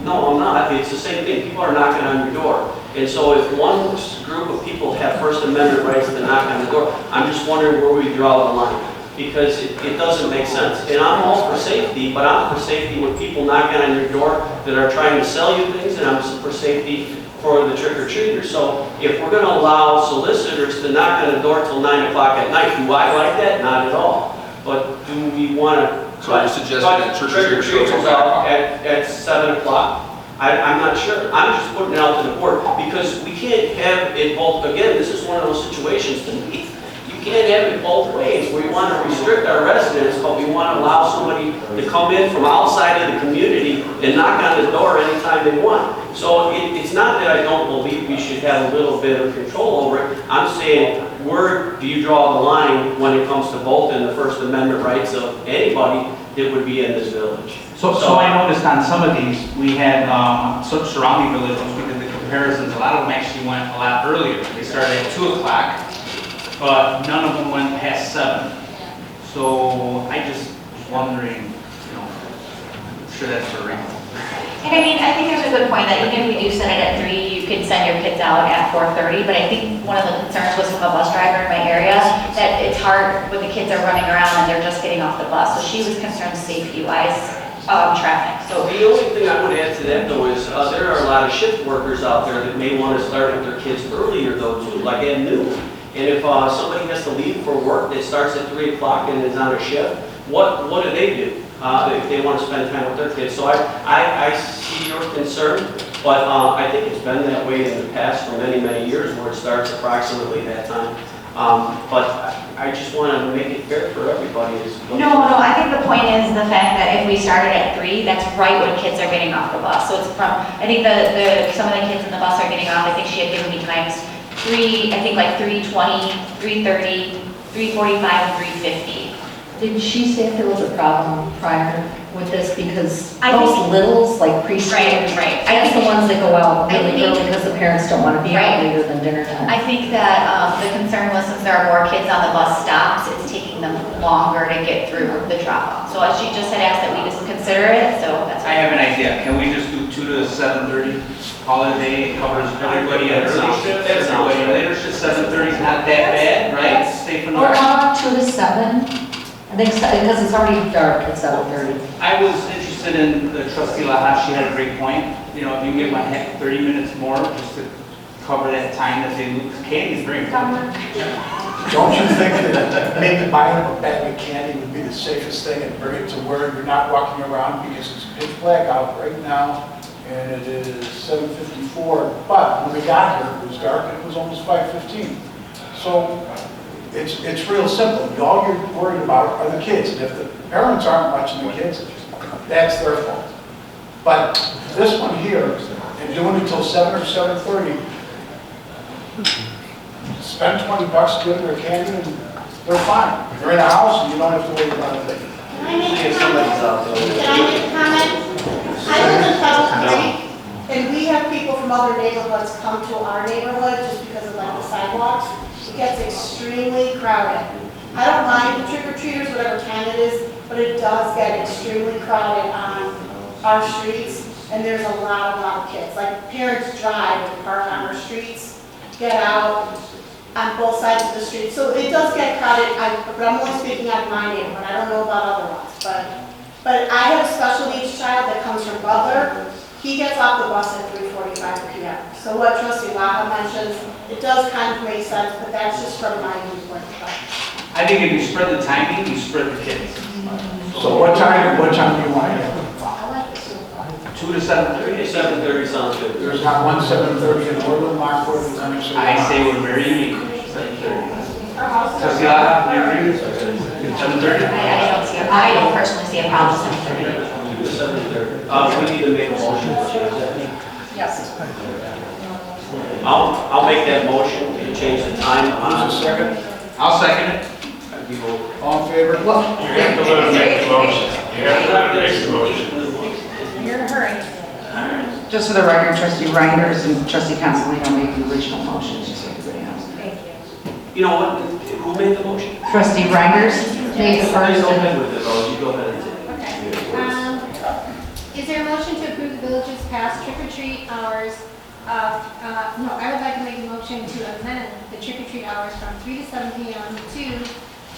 No, I'm not. It's the same thing. People are knocking on your door. And so if one group of people have First Amendment rights to knock on the door, I'm just wondering where we draw the line. Because it doesn't make sense. And I'm all for safety, but I'm for safety with people knocking on your door that are trying to sell you things, and I'm for safety for the trick-or-treaters. So if we're going to allow solicitors to knock on the door till 9 o'clock at night, do I like that? Not at all. But do we want to... So you're suggesting that trick-or-treaters go till 9 o'clock? At 7 o'clock? I'm not sure. I'm just putting it out to the board because we can't have it both. Again, this is one of those situations to me. You can't have it both ways. We want to restrict our residents, but we want to allow somebody to come in from outside of the community and knock on the door anytime they want. So it's not that I don't believe we should have a little bit of control over it. I'm saying, where do you draw the line when it comes to both and the First Amendment rights of anybody that would be in this village? So I noticed on some of these, we had some surrounding villages, we did the comparisons, a lot of them actually went a lot earlier. They started at 2 o'clock, but none of them went past 7. So I just was wondering, I'm sure that's a ring. And I think there's a good point that even if we do set it at 3, you could send your kids out at 4:30, but I think one of the concerns was from a bus driver in my area, that it's hard when the kids are running around and they're just getting off the bus. So she was concerned safety-wise, traffic. So the only thing I would add to that though is there are a lot of shift workers out there that may want to start with their kids earlier though too, like at noon. And if somebody has to leave for work that starts at 3 o'clock and is on a shift, what do they do if they want to spend time with their kids? So I see your concern, but I think it's been that way in the past for many, many years where it starts approximately that time. But I just want to make it fair for everybody. No, I think the point is the fact that if we started at 3, that's right when kids are getting off the bus. So it's I think some of the kids in the bus are getting off, I think she had given me times 3, I think like 3:20, 3:30, 3:45, and 3:50. Did she say if there was a problem prior with this? Because I those think- littles, like preschool, Right. that's the ones that go out I really think- early because the parents don't want to be out Right. later than dinner time. I think that the concern was since there are more kids on the bus stops, it's taking them longer to get through the drop-off. So she just had asked that we just consider it, so that's. I have an idea. Can we just do 2 to 7:30? Call it a day, it covers everybody at early shift, everybody later shift, 7:30 is not that bad, right? Stay from Or there. how about 2 to 7? I think so, because it's already dark at 7:30. I was interested in the trustee Lahat, she had a great point. you know, if you give my 30 minutes more just to cover that time that they lose, candy's very important. Don't you think that maybe buying a bag of candy would be the safest thing and bring it to where you're not walking around because it's pitch black out right now and it is 7:54. But when we got here, it was dark and it was almost 5:15. So it's real simple. All you're worried about are the kids. And if the parents aren't watching the kids, that's their fault. But this one here, and doing it till 7 or 7:30, spend $20, give them their candy, and they're fine. They're in a house, and you don't have to worry about a thing. Can I make a comment? I live in Pebble Creek, and we have people from other neighborhoods come to our neighborhood just because of like the sidewalks. It gets extremely crowded. I don't mind the trick-or-treaters, whatever time it is, but it does get extremely crowded on our streets, and there's a lot of kids. Like parents drive and park on our streets, get out on both sides of the street. So it does get crowded, but I'm only speaking out of my neighborhood. I don't know about other ones, but I have a special needs child that comes from Butler. He gets off the bus at 3:45 p.m. So what Trustee Laha mentions, it does kind of make sense, but that's just from my viewpoint. I think if you spread the timing, you spread the kids. So what time do you want to have? 2 to 7:30. 7:30 sounds good. There's not one 7:30 in Orland, Lockport, and Leonard. I say we're very unique. 7:30. Trustee Laha, do you agree? 7:30? I don't personally see a problem with 7:30. 7:30. We need to make a motion to change that. Yes. I'll make that motion to change the time on. Who's the second? I'll second it. All in favor? You have to let him make the motion. You have to let him make the motion. You're in a hurry. Just for the record, Trustee Reinders and Trustee Consolino made the original motion, just so everybody knows. Thank you. You know what? Who made the motion? Trustee Reinders made the first. Go ahead with it, Rose. You go ahead and take it. Okay. Is there a motion to approve the village's past trick-or-treat hours of, no, I would like to make a motion to amend the trick-or-treat hours from 3 to 7 p.m. to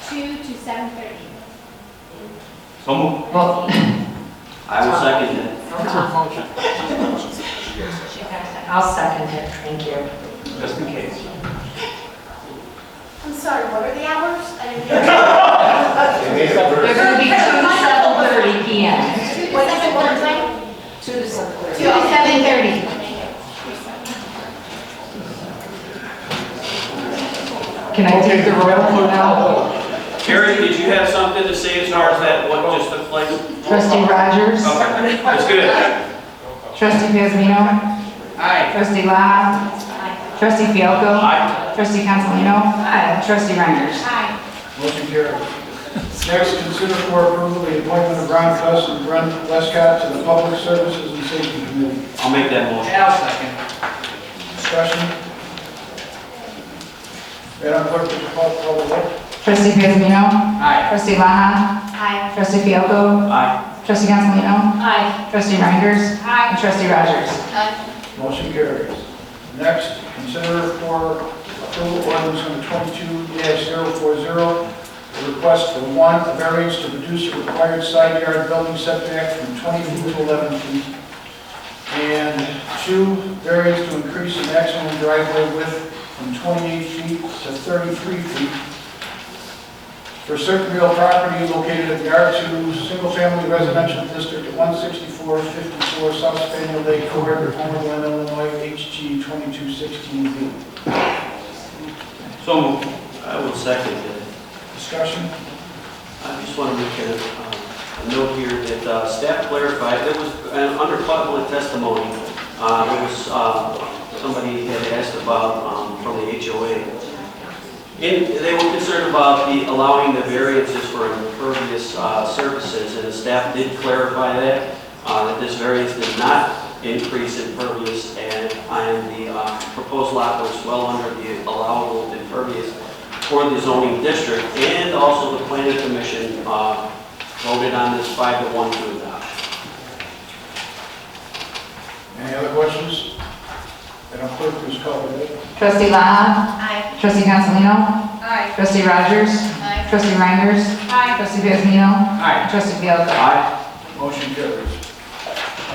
2 to 7:30. So moved. Well, I will second it. I'll second it, thank you. Just in case. I'm sorry, what are the hours? I didn't hear. they're going to be 2 to 7:30 p.m. What is it, what time? 2 to 7:30. 2 to 7:30. Can I take the roll now? Terry, did you have something to say as far as that, what just took place? Trustee Rogers? Okay, that's good. Trustee Piazmino? Aye. Trustee La? Trustee Fielko? Aye. Trustee Consolino? Aye. Trustee Reinders? Aye. Motion carried. Next, consider for approval the appointment of Ron Cuss and Brent Westcott to the Public Services and Safety Committee. I'll make that motion. I'll second. Discussion? Madam Clerk, would you call the roll? Trustee Piazmino? Aye. Trustee La? Aye. Trustee Fielko? Aye. Trustee Consolino? Aye. Trustee Reinders? Aye. And Trustee Rogers? Motion carries. Next, consider for approval ordinance number 22-040, a request for one, a variance to reduce the required side yard building setback from 20 feet to 11 feet, and two, variance to increase the maximum driveway width from 28 feet to 33 feet for certain real property located at the R2 Single Family Residential District at 16454 South Spaniel Lake, Glen, Illinois, HG 2216B. So moved. I will second it. Discussion? I just want to make a note here that staff clarified, it was under public testimony, there was somebody had asked about from the HOA. They were concerned about allowing the variances for impervious surfaces, and the staff did clarify that this variance did not increase impervious, and the proposed lot was well under the allowable impervious for the zoning district, and also the planning commission voted on this 5-1 to adopt. Any other questions? Madam Clerk, please call the roll. Trustee La? Aye. Trustee Consolino? Aye. Trustee Rogers? Aye. Trustee Reinders? Aye. Trustee Piazmino? Aye. Trustee Fielko? Aye. Motion carries.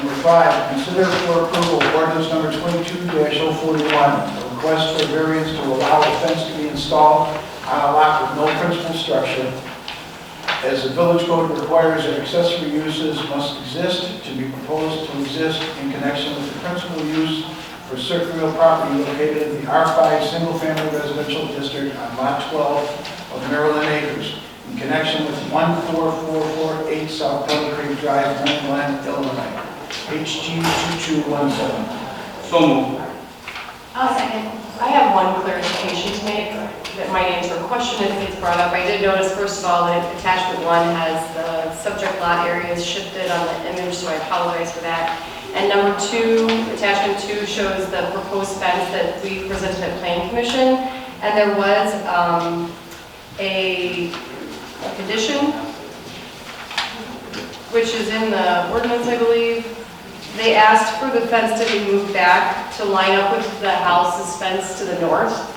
Number 5, consider for approval ordinance number 22-041, a request for variance to allow a fence to be installed on a lot with no principal structure. As the village code requires that accessory uses must exist to be proposed to exist in connection with the principal use for certain real property located in the R5 Single Family Residential District on Lot 12 of Maryland Acres, in connection with 14448 South Pelly Creek Drive, Glen, Illinois, HG 2217. So moved. I'll second. I have one clarification to make that might answer a question if it's brought up. I did notice, first of all, that attachment 1 has the subject lot areas shifted on the image, so I apologize for that. And number 2, attachment 2 shows the proposed fence that we presented at Planning Commission, and there was a condition, which is in the ordinance, I believe. They asked for the fence to be moved back to line up with the house's fence to the north.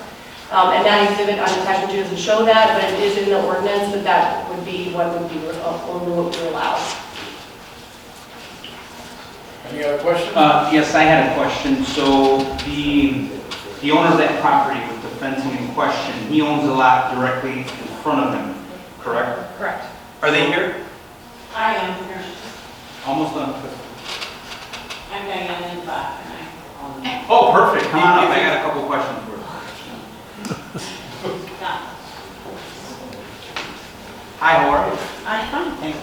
And that exhibit on attachment 2 doesn't show that, but it is in the ordinance that that would be what would be only what we allow. Any other questions? Yes, I had a question. So the owner of that property with the fencing in question, he owns a lot directly in front of him, correct? Correct. Are they here? I am here. Almost done. I'm Diane in Bach, and I Oh, perfect. Come on up. I got a couple questions for you. Hi, how are you? I'm fine, thanks.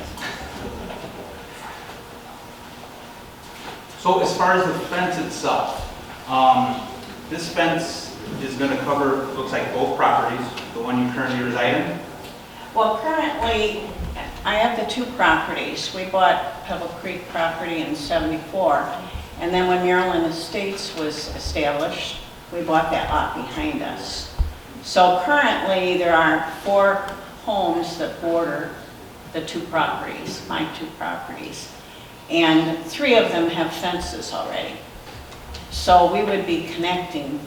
So as far as the fence itself, this fence is going to cover, looks like both properties, the one you currently reside in? Well, currently, I have the 2 properties. We bought Pebble Creek property in '74, and then when Maryland Estates was established, we bought that lot behind us. So currently, there are 4 homes that border the 2 properties, my 2 properties. And 3 of them have fences already. So we would be connecting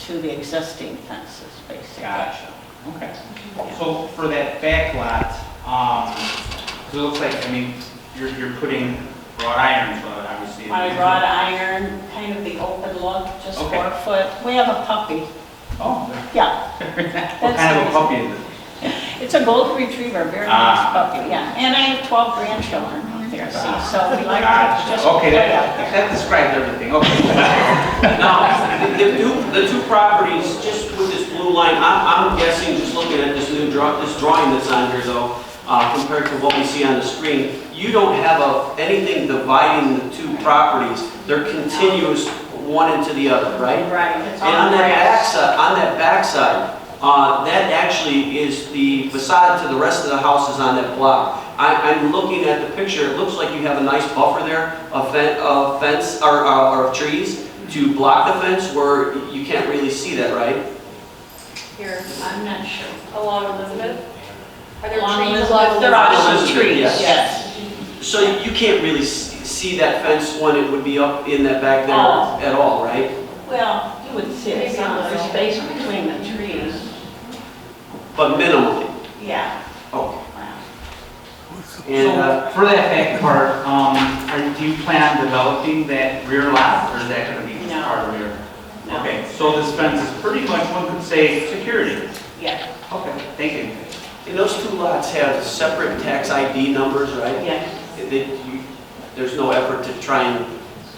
to the existing fences, basically. Gotcha. Okay. So for that back lot, 'cause it looks like, I mean, you're putting wrought iron, but obviously. My wrought iron, kind of the open look, just Okay. 4 foot. We have a puppy. Oh. Yeah. What kind of a puppy is it? It's a golden retriever, very nice puppy, yeah. And I have 12 grandchildren out there, see, so we like to just Okay, put it out there. that describes everything, okay. Now, the 2 properties, just with this blue line, I'm guessing, just looking at this this drawing that's on here though, compared to what we see on the screen, you don't have anything dividing the 2 properties. They're continuous one into the other, right? Right. It's all And on grass. that backside, that actually is the facade to the rest of the houses on that block. I'm looking at the picture, it looks like you have a nice buffer there of fence or of trees to block the fence where you can't really see that, right? Here, I'm not sure. along Elizabeth. Are there Along trees Elizabeth, along there are Elizabeth? some Elizabeth, trees, yes. yes. So you can't really see that fence when it would be up in that back there Oh. at all, right? Well, you would see it, some of the space between the trees. But minimally. Yeah. Okay. Wow. And So for that back part, do you plan on developing that rear lot, or is that going to be just No. part of your? No. Okay, so this fence is pretty much, one could say, security. Yeah, Okay, thank you. and those 2 lots have separate tax ID numbers, right? yeah. There's no effort to try and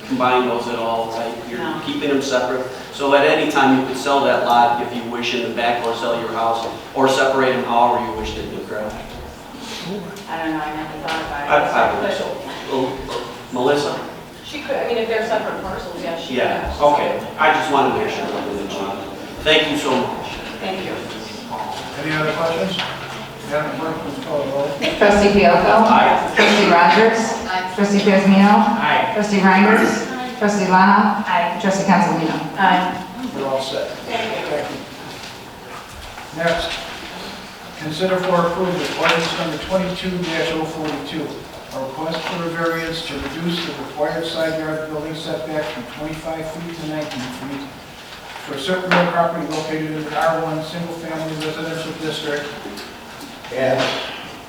combine those at all, right? You're No. keeping them separate. So at any time, you could sell that lot if you wish in the back, or sell your house, or separate them however you wish to do, correct? I don't know, I never thought about it. I believe so. Melissa? She could, I mean, if they're separate parcels, yeah, she could. Yeah, okay. I just wanted to make sure. Thank you so much. Thank you. Any other questions? Madam Clerk, please call the roll. Trustee Fielko. Aye. Trustee Rogers. Trustee Kazmino. Aye. Trustee Reinders. Trustee Lana. Aye. Trustee Consolino. Aye. We're all set. Thank you. Next, consider for approval ordinance number 22-042, a request for a variance to reduce the required side yard building setback from 25 feet to 19 feet for certain real property located in the R1 Single Family Residential District at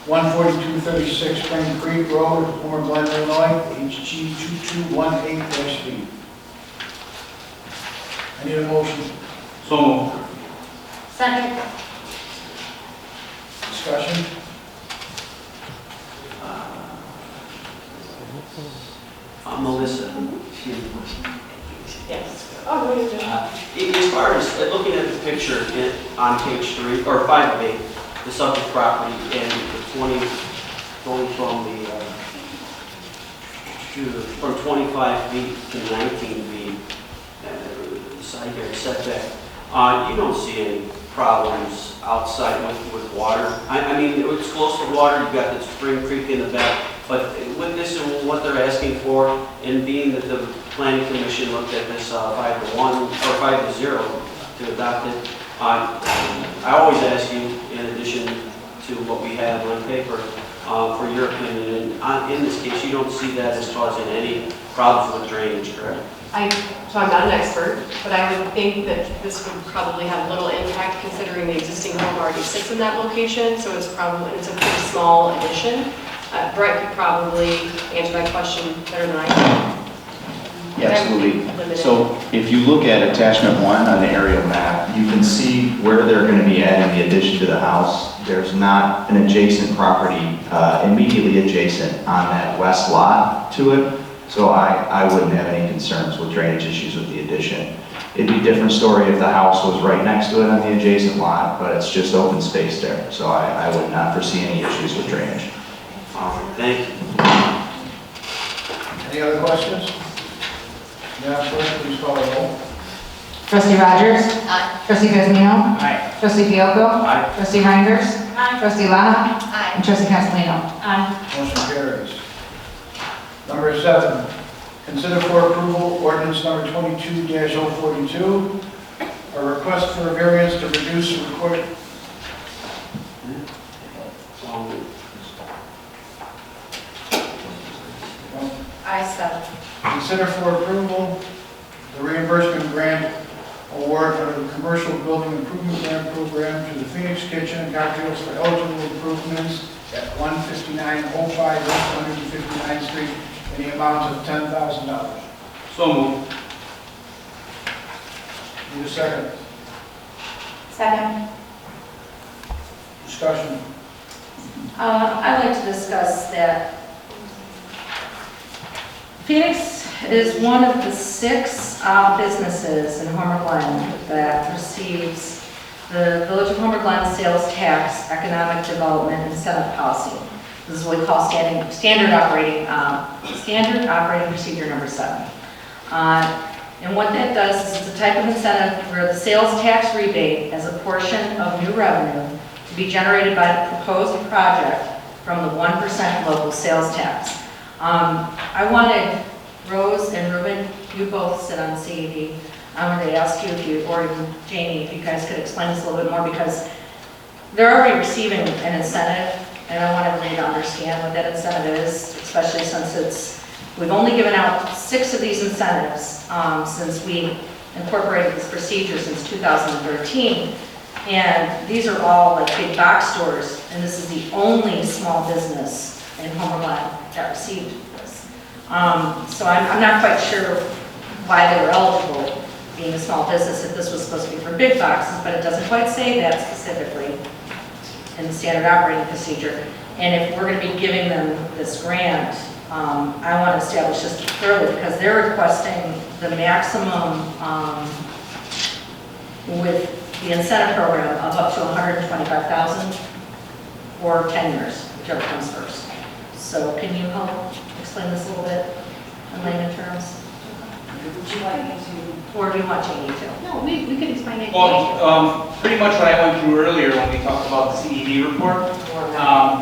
14236 Spring Creek Road, Homer, Glen, Illinois, HG 2218-B. I need a motion. So moved. Second. Discussion? Melissa. Yes. Oh, no, you didn't. As far as looking at the picture on page 3, or 5 of 8, the subject property and the 20, going from 25 feet to 19 feet, side yard setback, you don't see any problems outside with water. I mean, it's close to water, you've got the Spring Creek in the back, but with this and what they're asking for, and being that the planning commission looked at this 5-1 or 5-0 to adopt it, I always ask you, in addition to what we have on paper, for your opinion, and in this case, you don't see that as causing any problems with drainage, correct? So I'm not an expert, but I would think that this would probably have little impact considering the existing home already sits in that location, so it's a pretty small addition. Brett could probably answer that question better than I can. Yeah, absolutely. Limited. So if you look at attachment 1 on the aerial map, you can see where they're going to be adding the addition to the house. There's not an adjacent property immediately adjacent on that west lot to it. So I wouldn't have any concerns with drainage issues with the addition. It'd be a different story if the house was right next to it on the adjacent lot, but it's just open space there. So I would not foresee any issues with drainage. Thank you. Any other questions? Madam Clerk, please call the roll. Trustee Rogers? Aye. Trustee Guzmino? Aye. Trustee Fielko? Aye. Trustee Reinders? Aye. Trustee Laha? Aye. And Trustee Castellino? Aye. Motion carries. Number 7, consider for approval ordinance number 22-042, a request for a variance to reduce the required. I said. Consider for approval the reimbursement grant award under the Commercial Building Improvement Grant Program to the Phoenix Kitchen and Cocktails for eligible improvements at 15905 West 159th Street in the amount of $10,000. So moved. Need a second? Second. Discussion? I'd like to discuss that Phoenix is one of the 6 businesses in Homer Glen that receives the Village of Homer Glen Sales Tax Economic Development Incentive Policy. This is what we call standard operating procedure number 7. And what that does is it's a type of incentive where the sales tax rebate as a portion of new revenue to be generated by the proposed project from the 1% local sales tax. I wanted Rose and Ruben, you both sit on CED. I wanted to ask you if you, or even Jamie, if you guys could explain this a little bit more because they're already receiving an incentive and I want everybody to understand what that incentive is, especially since we've only given out 6 of these incentives since we incorporated this procedure since 2013. And these are all like big box stores, and this is the only small business in Homer Glen that received this. So I'm not quite sure why they were eligible, being a small business, if this was supposed to be for big boxes, but it doesn't quite say that specifically in the standard operating procedure. And if we're going to be giving them this grant, I want to establish this clearly because they're requesting the maximum with the incentive program of up to $125,000 or 10 years, whichever comes first. So can you help explain this a little bit in layman terms? Would you like me to, or do you want Jamie to? No, we could explain it. Well, pretty much what I went through earlier when we talked about the CED report,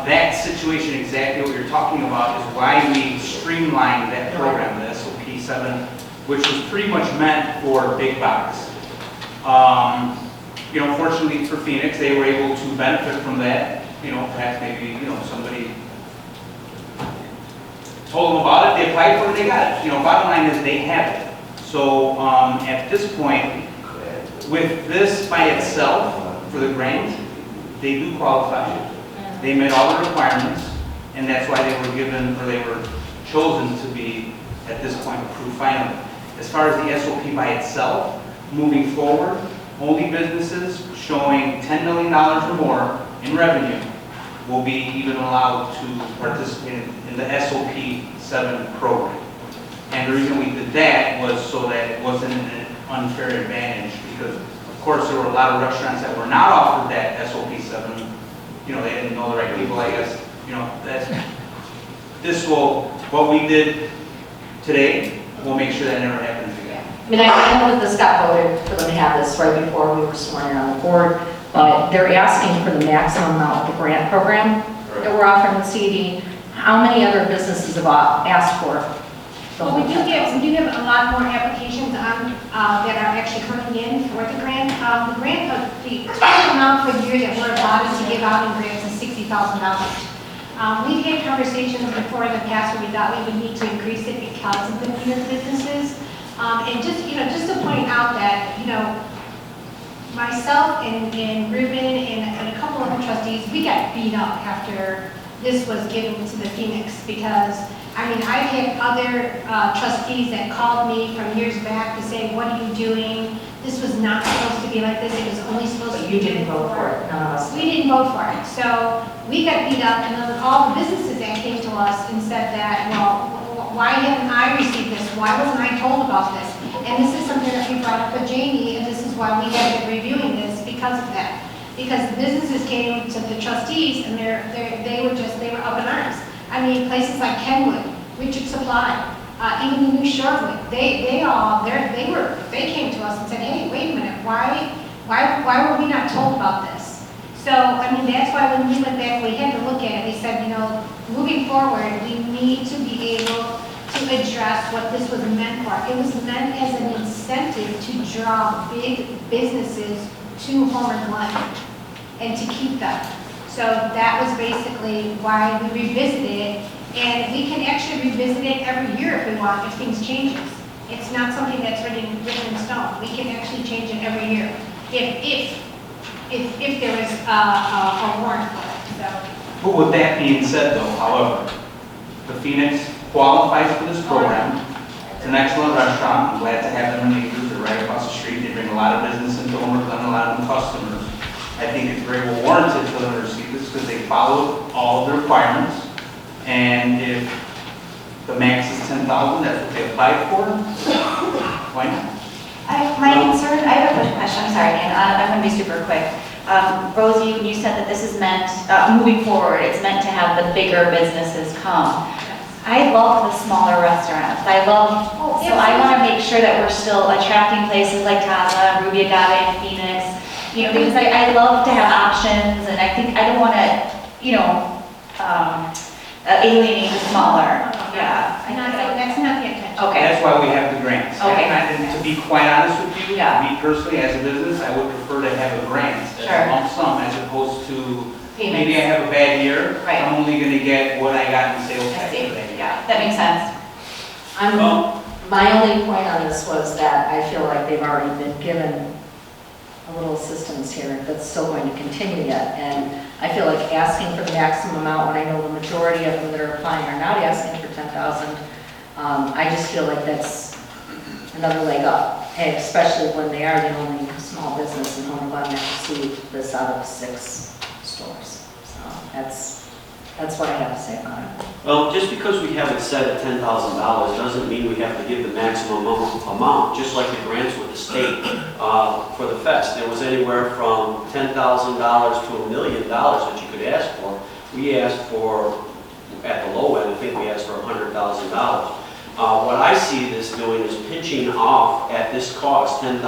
that situation, exactly what you're talking about, is why we streamlined that program, the SOP 7, which was pretty much meant for big box. You know, fortunately for Phoenix, they were able to benefit from that. You know, perhaps maybe, you know, somebody told them about it, they applied for it, they got it. You know, bottom line is they have it. So at this point, with this by itself for the grant, they do qualify. They met all the requirements, and that's why they were given, or they were chosen to be, at this point, approved finally. As far as the SOP by itself, moving forward, only businesses showing $10 million or more in revenue will be even allowed to participate in the SOP 7 program. And the reason we did that was so that it wasn't an unfair advantage, because of course there were a lot of restaurants that were not offered that SOP 7. You know, they didn't know the right people, I guess. You know, what we did today will make sure that never happens again. I mean, I know that this got voted for them to have this right before we were sworn in on the board, but they're asking for the maximum amount of the grant program that we're offering the CD. How many other businesses have asked for? Well, we do have a lot more applications on, that are actually coming in for the grant. The total amount per year that we're allowed to give out in grants is $60,000. We've had conversations before in the past where we thought we would need to increase it because of the need of businesses. And just to point out that, myself and Ruben and a couple of the trustees, we got beat up after this was given to the Phoenix, because I've had other trustees that called me from years back to say, what are you doing? This was not supposed to be like this. It was only supposed to be. You didn't vote for it, none of us. We didn't vote for it. So we got beat up, and then all the businesses that came to us and said that, well, why haven't I received this? Why wasn't I told about this? And this is something that we brought up with Jamie, and this is why we have been reviewing this, because of that. Because the businesses came to the trustees, and they were up in arms. Places like Kenwood, Richard Supply, even the new Sherwood, they came to us and said, hey, wait a minute, why were we not told about this? So, that's why when we went back, we had to look at it. We said, moving forward, we need to be able to address what this was meant for. It was meant as an incentive to draw big businesses to Homer Glen and to keep them. So that was basically why we revisited it, and we can actually revisit it every year if we want, if things changes. It's not something that's written in stone. We can actually change it every year if there is a warrant for it. So. But with that being said though, however, the Phoenix qualifies for this program. It's an excellent restaurant. I'm glad to have them in Acres. They're right across the street. They bring a lot of business into Homer Glen, a lot of them customers. I think it's very well warranted for them to receive this because they followed all of the requirements. And if the max is 10,000, that's what they applied for, why not? My concern, I have a quick question, I'm sorry, Dan, I'm going to be super quick. Rosie, you said that this is meant, moving forward, it's meant to have the bigger businesses come. I love the smaller restaurants. So I want to make sure that we're still attracting places like Taza, Ruby Agave, and Phoenix, because I love to have options, and I don't want to, alienate the smaller. Yeah. That's not the intention. Okay. That's why we have the grants. Okay. And to be quite honest with you, Yeah. me personally, as a business, I would prefer to have a grant as Sure. a lump sum as opposed to, Payments. maybe I have a bad year, Right. I'm only gonna get what I got in sales I tax see. for that year. Yeah, that makes sense. My only point on this was that I feel like they've already been given a little assistance here that's still going to continue yet. And I feel like asking for the maximum amount when I know the majority of them that are applying are not asking for 10,000. I just feel like that's another leg up, and especially when they are the only small business in Homer Glen that received this out of 6 stores. So that's what I have to say about it. Well, just because we have it set at $10,000 doesn't mean we have to give the maximum amount, just like the grants with the state for the fest. There was anywhere from $10,000 to $1 million that you could ask for. We asked for, at the low end, I think we asked for $100,000. What I see this doing is pinching off at this cost, $10,000.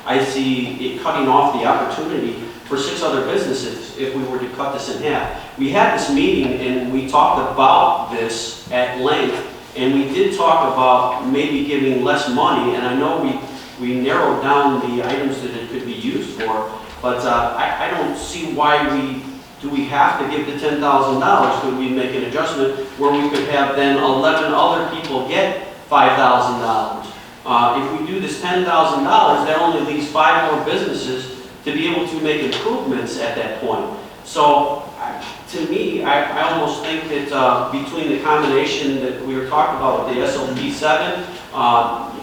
I see it cutting off the opportunity for 6 other businesses if we were to cut this in half. We had this meeting and we talked about this at length, and we did talk about maybe giving less money, and I know we narrowed down the items that it could be used for, but I don't see why do we have to give the $10,000? Could we make an adjustment where we could have then 11 other people get $5,000? If we do this $10,000, that only leaves 5 more businesses to be able to make improvements at that point. So to me, I almost think that between the combination that we were talking about with the SOP 7,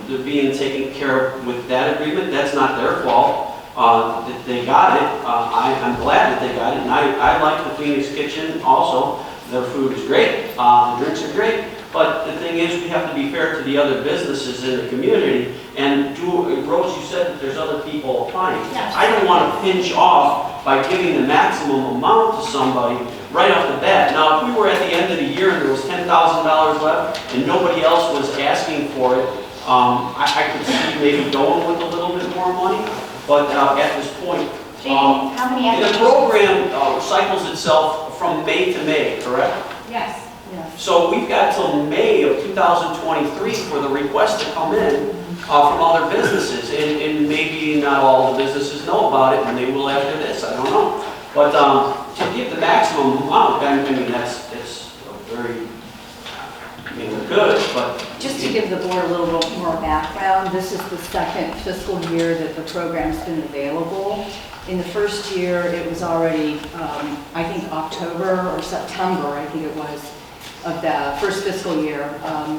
they're being taken care of with that agreement, that's not their fault. That they got it, I'm glad that they got it, and I like the Phoenix Kitchen also. Their food is great, the drinks are great, but the thing is, we have to be fair to the other businesses in the community, and Rose, you said that there's other people applying. Yes. I don't want to pinch off by giving the maximum amount to somebody right off the bat. Now, if we were at the end of the year and there was $10,000 left and nobody else was asking for it, I could see maybe going with a little bit more money, but at this point, How many the applications? program cycles itself from May to May, correct? Yes. So we've got till May of 2023 for the request to come in from other businesses, and maybe not all the businesses know about it, and they will after this, I don't know. But to give the maximum amount, I mean, that's a very, I mean, we're good, but... Just to give the board a little bit more background, this is the second fiscal year that the program's been available. In the first year, it was already, I think October or September, I think it was, of the first fiscal year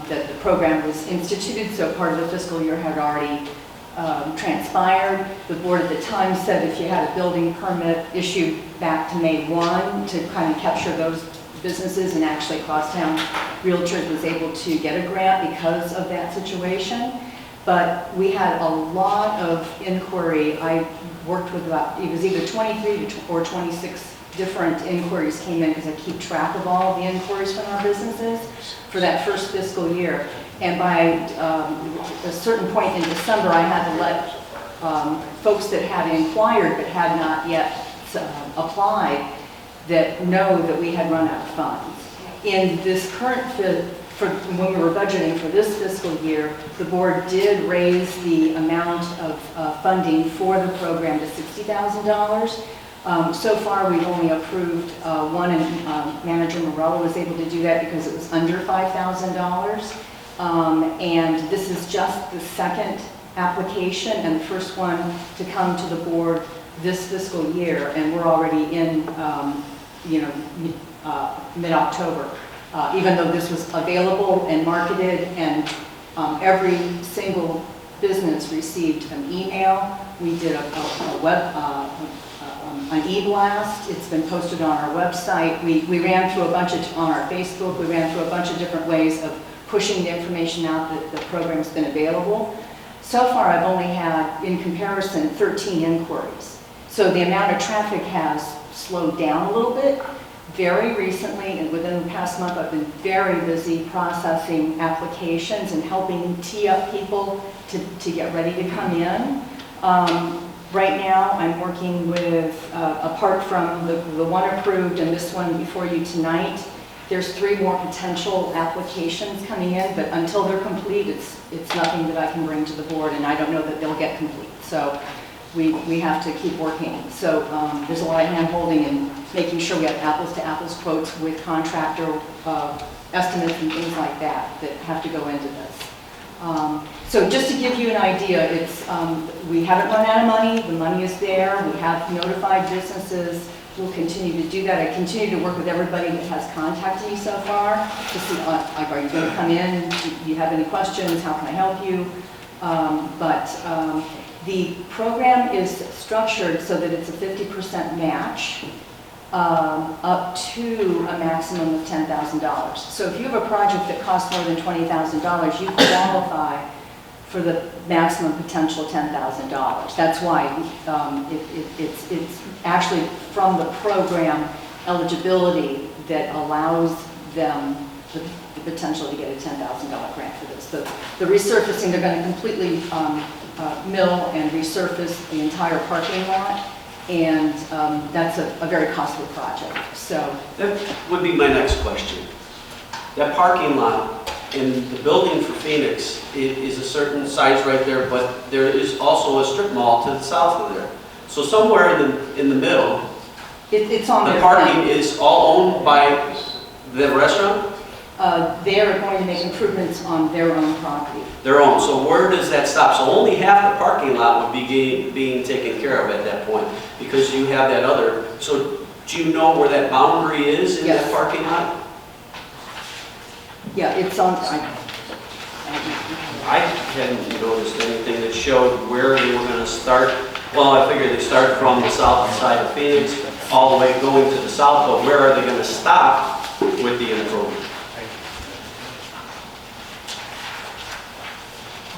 that the program was instituted, so part of the fiscal year had already transpired. The board at the time said if you had a building permit issued back to May 1 to kind of capture those businesses, and actually Crosstown Realtors was able to get a grant because of that situation. But we had a lot of inquiry. I worked with about, it was either 23 or 26 different inquiries came in, because I keep track of all the inquiries from our businesses for that first fiscal year. And by a certain point in December, I had to let folks that had inquired but had not yet applied that know that we had run out of funds. In this current, when we were budgeting for this fiscal year, the board did raise the amount of funding for the program to $60,000. So far, we've only approved one, and Manager Morello was able to do that because it was under $5,000. And this is just the second application and the first one to come to the board this fiscal year, and we're already in, mid-October. Even though this was available and marketed, and every single business received an email. We did an e-blast. It's been posted on our website. We ran through a bunch on our Facebook. We ran through a bunch of different ways of pushing the information out that the program's been available. So far, I've only had, in comparison, 13 inquiries. So the amount of traffic has slowed down a little bit. Very recently, and within the past month, I've been very busy processing applications and helping tee up people to get ready to come in. Right now, I'm working with, apart from the one approved and this one before you tonight, there's 3 more potential applications coming in, but until they're complete, it's nothing that I can bring to the board, and I don't know that they'll get complete. So we have to keep working. So there's a lot of hand-holding and making sure we have apples-to-apples quotes with contractor estimates and things like that have to go into this. So just to give you an idea, it's we haven't run out of money. The money is there. We have notified businesses. We'll continue to do that. I continue to work with everybody that has contacted me so far to see, are you going to come in? Do you have any questions? How can I help you? The program is structured so that it's a 50% match up to a maximum of $10,000. So if you have a project that costs more than $20,000, you qualify for the maximum potential $10,000. That's why it's actually from the program eligibility that allows them the potential to get a $10,000 grant for this. The resurfacing, they're going to completely mill and resurface the entire parking lot, and that's a very costly project. So that would be my next question. That parking lot in the building for Phoenix is a certain size right there, but there is also a strip mall to the south of there. So somewhere in the middle, it's on the their parking plan. is all owned by the restaurant? They are going to make improvements on their own property. Their own. So where does that stop? So only half the parking lot would be being taken care of at that point, because you have that other. So Do you know where that boundary is in Yes. that parking lot? Yeah, it's on, I hadn't noticed anything that showed where they were gonna start. Well, I figured they start from the south side of Phoenix, all the way going to the south, but where are they gonna stop with the improvement?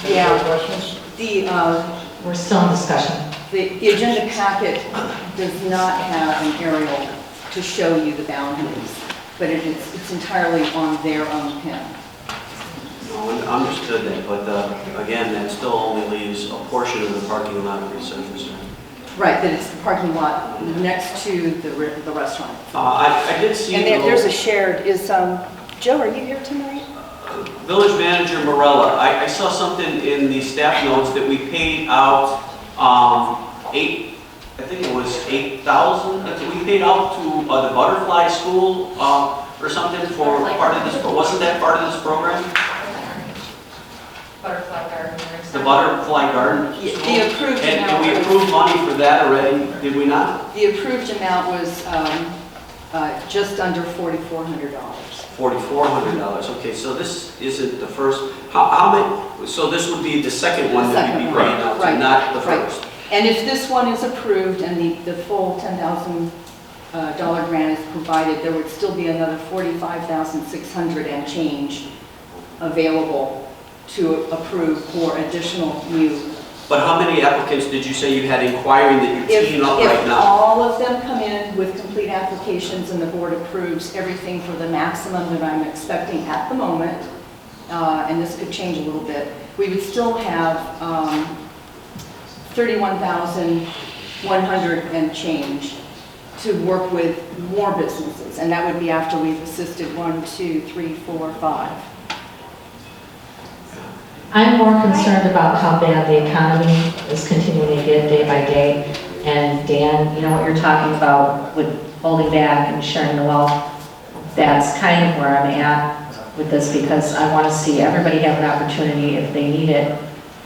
yeah. Any other questions? We're still in discussion. The agenda packet does not have an aerial to show you the boundaries, but it's entirely on their own pen. No, I understood that, but again, that still only leaves a portion of the parking lot resurfaced. Right, that it's the parking lot next to the restaurant. I did see. And there's a shared, Joe, are you here tonight? Village Manager Morella, I saw something in the staff notes that we paid out, I think it was 8,000, that we paid out to the Butterfly School or something for part of this, wasn't that part of this program? Butterfly garden. The Butterfly Garden? The approved amount. And we approved money for that already, did we not? The approved amount was just under $4,400. $4,400, okay, so this isn't the first, how many, so this would be the second one that we'd be paying out to, Right, not the right. first? And if this one is approved and the full $10,000 grant is provided, there would still be another $45,600 and change available to approve for additional new. But how many applicants did you say you had inquiring that you're teeing up right If now? all of them come in with complete applications and the board approves everything for the maximum that I'm expecting at the moment, and this could change a little bit, we would still have 31,100 and change to work with more businesses, and that would be after we've assisted 1, 2, 3, 4, 5. I'm more concerned about how bad the economy is continuing to get day by day. And Dan, you know what you're talking about with holding back and sharing the wealth, that's kind of where I'm at with this, because I want to see everybody have an opportunity if they need it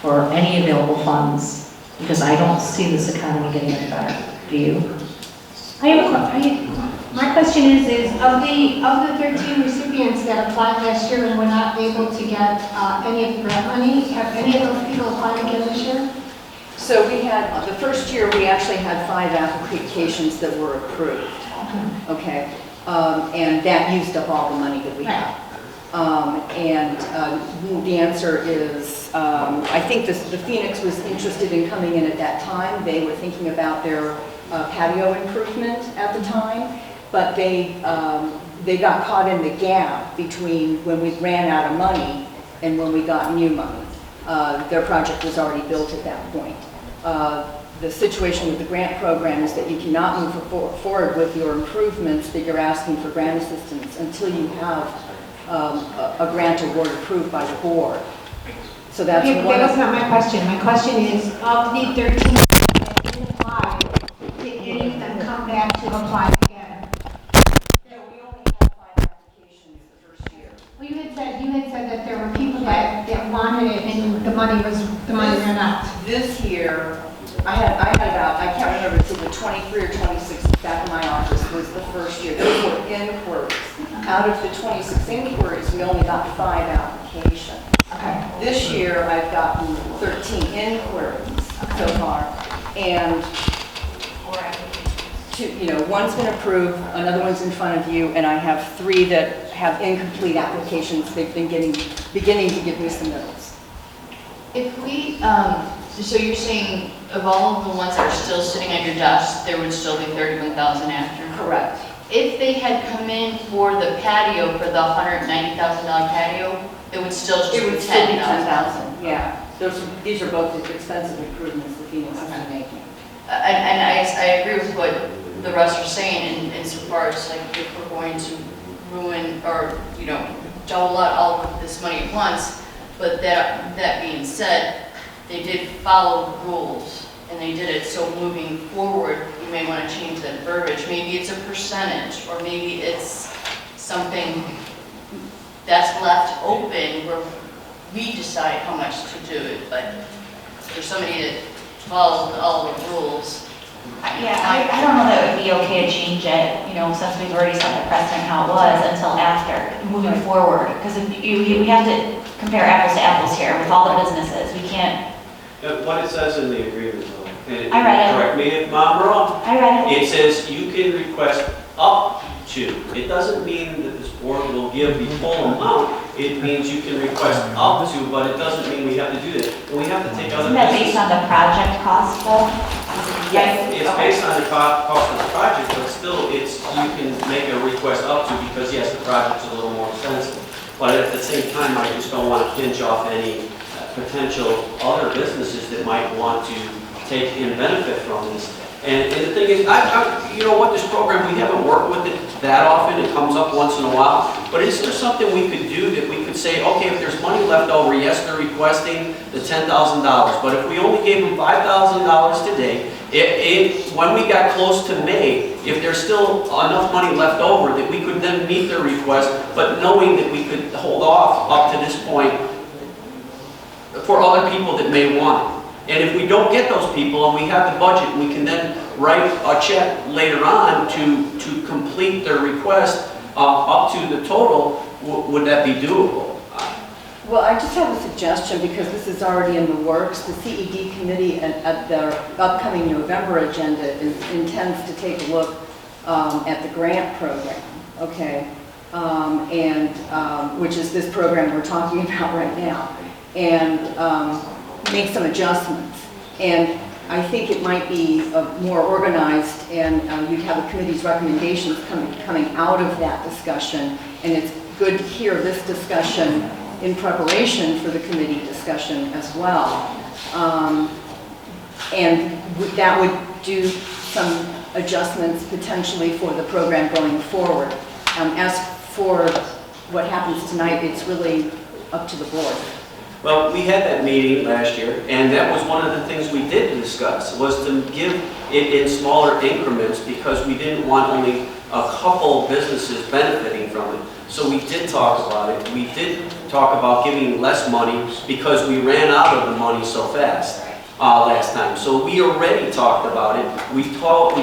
for any available funds, because I don't see this economy getting any better. Do you? My question is of the 13 recipients that applied last year and were not able to get any of the grant money, have any of those people applied again this year? So we had, the first year, we actually had 5 applications that were approved, okay? And that used up all the money that we had. The answer is, I think the Phoenix was interested in coming in at that time. They were thinking about their patio improvement at the time, but they got caught in the gap between when we ran out of money and when we got new money. Their project was already built at that point. The situation with the grant program is that you cannot move forward with your improvements that you're asking for grant assistance until you have a grant award approved by the board. So that's Okay, one. that was not my question. My question is, of the 13 that didn't apply, did any of them come back to apply again? No, we only had 5 applications the first year. Well, you had said that there were people that wanted it and the money ran out. This year, I had about, I can't remember, it's either 23 or 26 back in my office was the first year. Those were inquiries. Out of the 26 inquiries, we only got 5 applications. Okay. This year, I've gotten 13 inquiries so far, and one's been approved, another one's in front of you, and I have 3 that have incomplete applications. They've been beginning to give me some notes. If we, so you're saying of all of the ones that are still sitting on your desk, there would still be 31,000 after? Correct. If they had come in for the patio, for the $190,000 patio, it would still just be 10,000? It would still be 10,000, yeah. These are both expensive improvements the Phoenix is making. And I agree with what the rest are saying insofar as like if we're going to ruin or, dole out all of this money at once, but that being said, they did follow the rules and they did it, so moving forward, you may want to change that verbiage. Maybe it's a percentage, or maybe it's something that's left open where we decide how much to do it, but there's somebody that follows all the rules, Yeah, I don't know that it would be okay to change it, you know, since we've already set the precedent how it was until after, moving forward. Because we have to compare apples to apples here with all the businesses. We can't, What it says in the agreement, though, and I read it. correct me if I'm wrong, I read it. it says you can request up to. It doesn't mean that this board will give the full amount. It means you can request up to, but it doesn't mean we have to do that. And we have to take other Isn't that based businesses. on the project cost though? Yes, it's based on the cost of the project, but still, it's, you can make a request up to, because yes, the project's a little more expensive. But at the same time, I just don't want to pinch off any potential other businesses that might want to take and benefit from this. And the thing is, you know what, this program, we haven't worked with it that often, it comes up once in a while, but is there something we could do that we could say, okay, if there's money left over, yes, they're requesting the $10,000, but if we only gave them $5,000 today, when we got close to May, if there's still enough money left over, that we could then meet their request, but knowing that we could hold off up to this point for other people that may want it. And if we don't get those people and we have the budget, we can then write a check later on to complete their request up to the total, would that be doable? Well, I just have a suggestion, because this is already in the works. The CED committee at their upcoming November agenda intends to take a look at the grant program, okay? Which is this program we're talking about right now, and make some adjustments. And I think it might be more organized, and you'd have the committee's recommendations coming out of that discussion. And it's good to hear this discussion in preparation for the committee discussion as well. And that would do some adjustments potentially for the program going forward. As for what happens tonight, it's really up to the board. Well, we had that meeting last year, and that was one of the things we did discuss, was to give it in smaller increments, because we didn't want only a couple businesses benefiting from it. So we did talk about it. We did talk about giving less money because we ran out of the money so fast last time. So we already talked about it. We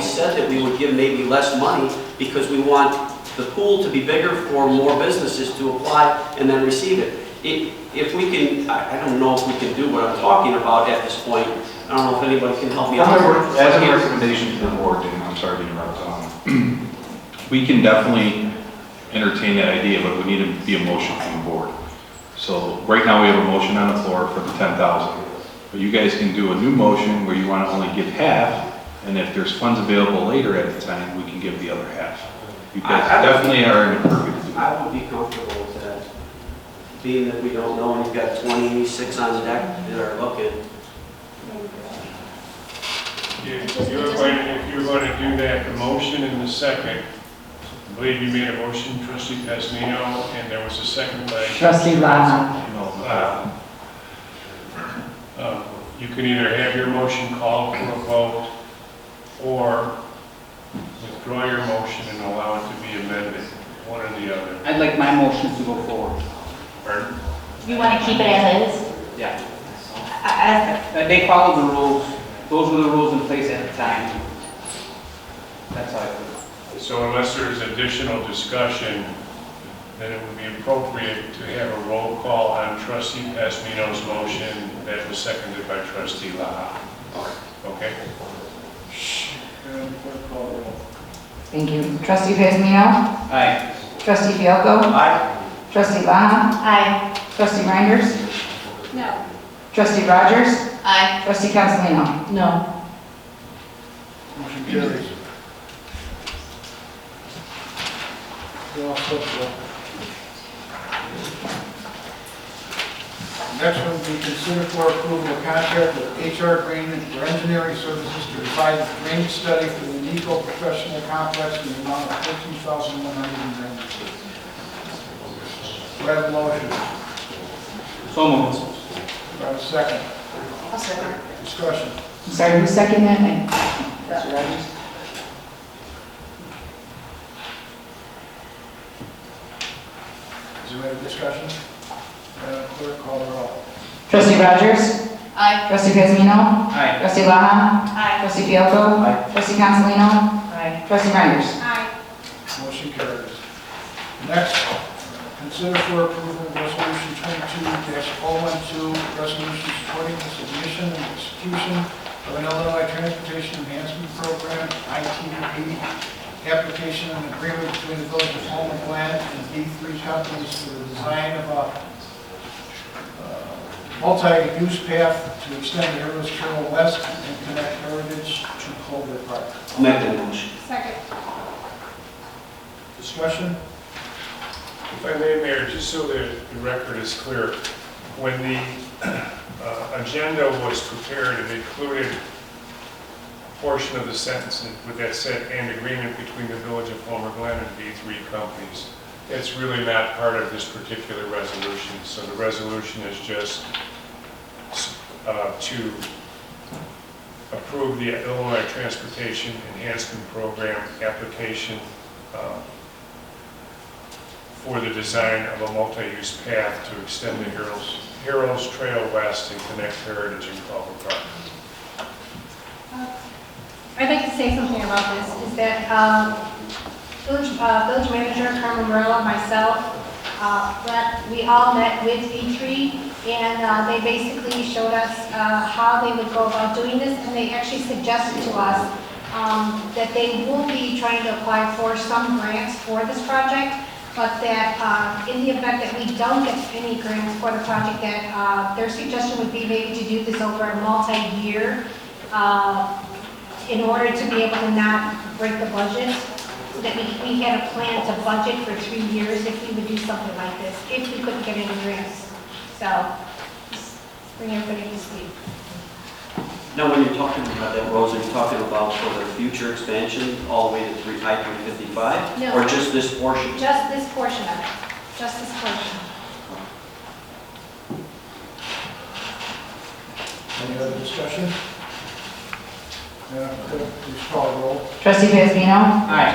said that we would give maybe less money because we want the pool to be bigger for more businesses to apply and then receive it. If we can, I don't know if we can do what I'm talking about at this point. I don't know if anybody can help me out. As a recommendation to the board, and I'm sorry to interrupt, we can definitely entertain that idea, but we need to be a motion from the board. So right now we have a motion on the floor for the 10,000. But you guys can do a new motion where you want to only give half, and if there's funds available later at the time, we can give the other half. You guys definitely are in the purview to do that. I would be comfortable with that. Being that we don't know, and you've got 26 on deck that are looking. If you're going to do that, the motion in the second, I believe you made a motion, trustee Pasmino, and there was a second by Trustee Lana. You can either have your motion called for a vote, or withdraw your motion and allow it to be amended, one or the other. I'd like my motion to go forward. Pardon? You want to keep it as is? Yeah. They follow the rules. Those were the rules in place at the time. That's how I feel. So unless there's additional discussion, then it would be appropriate to have a roll call on trustee Pasmino's motion that was seconded by trustee Laha. Okay? Thank you. Trustee Pasmino? Aye. Trustee Fialko? Aye. Trustee Laha? Aye. Trustee Reinders? No. Trustee Rogers? Aye. Trustee Consolino? No. Motion carries. You're all set, Joe. Next one, we consider for approval a contract with HR agreement for engineering services to provide a drainage study for the Nico Professional Complex in the amount of $14,192. Do I have a motion? So moved. Do I have a second? I'll second. Discussion. I'm sorry, who seconded that? Trustee Rogers? Is there any discussion? Madam Clerk, call the roll. Trustee Rogers? Aye. Trustee Giesman. Aye. Trustee Laha. Aye. Trustee Fielko. Aye. Trustee Consolino. Aye. Trustee Reinders. Aye. Motion carries. Next, consider for approval Resolution 22-012, resolution supporting the submission and execution of an Illinois Transportation Enhancement Program, ITP, application and agreement between the Village of Home and Glen and B3 companies for the design of a multi-use path to extend the Heroes Trail West and connect Heritage to Culver Park. I'll make that motion. Second. Discussion? If I may, Mayor, just so that the record is clear, when the agenda was prepared, it included a portion of the sentence with that said, "and agreement between the Village of Homer Glen and B3 companies." It's really not part of this particular resolution, so the resolution is just to approve the Illinois Transportation Enhancement Program application for the design of a multi-use path to extend the Heroes Trail West and connect Heritage and Culver Park. I'd like to say something about this, is that village manager Carmen Morello, myself, Brett, we all met with V3, and they basically showed us how they would go about doing this, and they actually suggested to us that they will be trying to apply for some grants for this project, but that in the event that we don't get any grants for the project, that their suggestion would be maybe to do this over a multi-year in order to be able to not break the budget, so that we had a plan to budget for 3 years if we would do something like this, if we couldn't get any grants. So, just bring everybody to speed. Now, when you're talking about that, Rose, are you talking about for the future expansion all the way to I-355? No. Or just this portion? Just this portion of it, just this portion. Any other discussion? Madam Clerk, please call the roll. Trustee Giesman. Aye.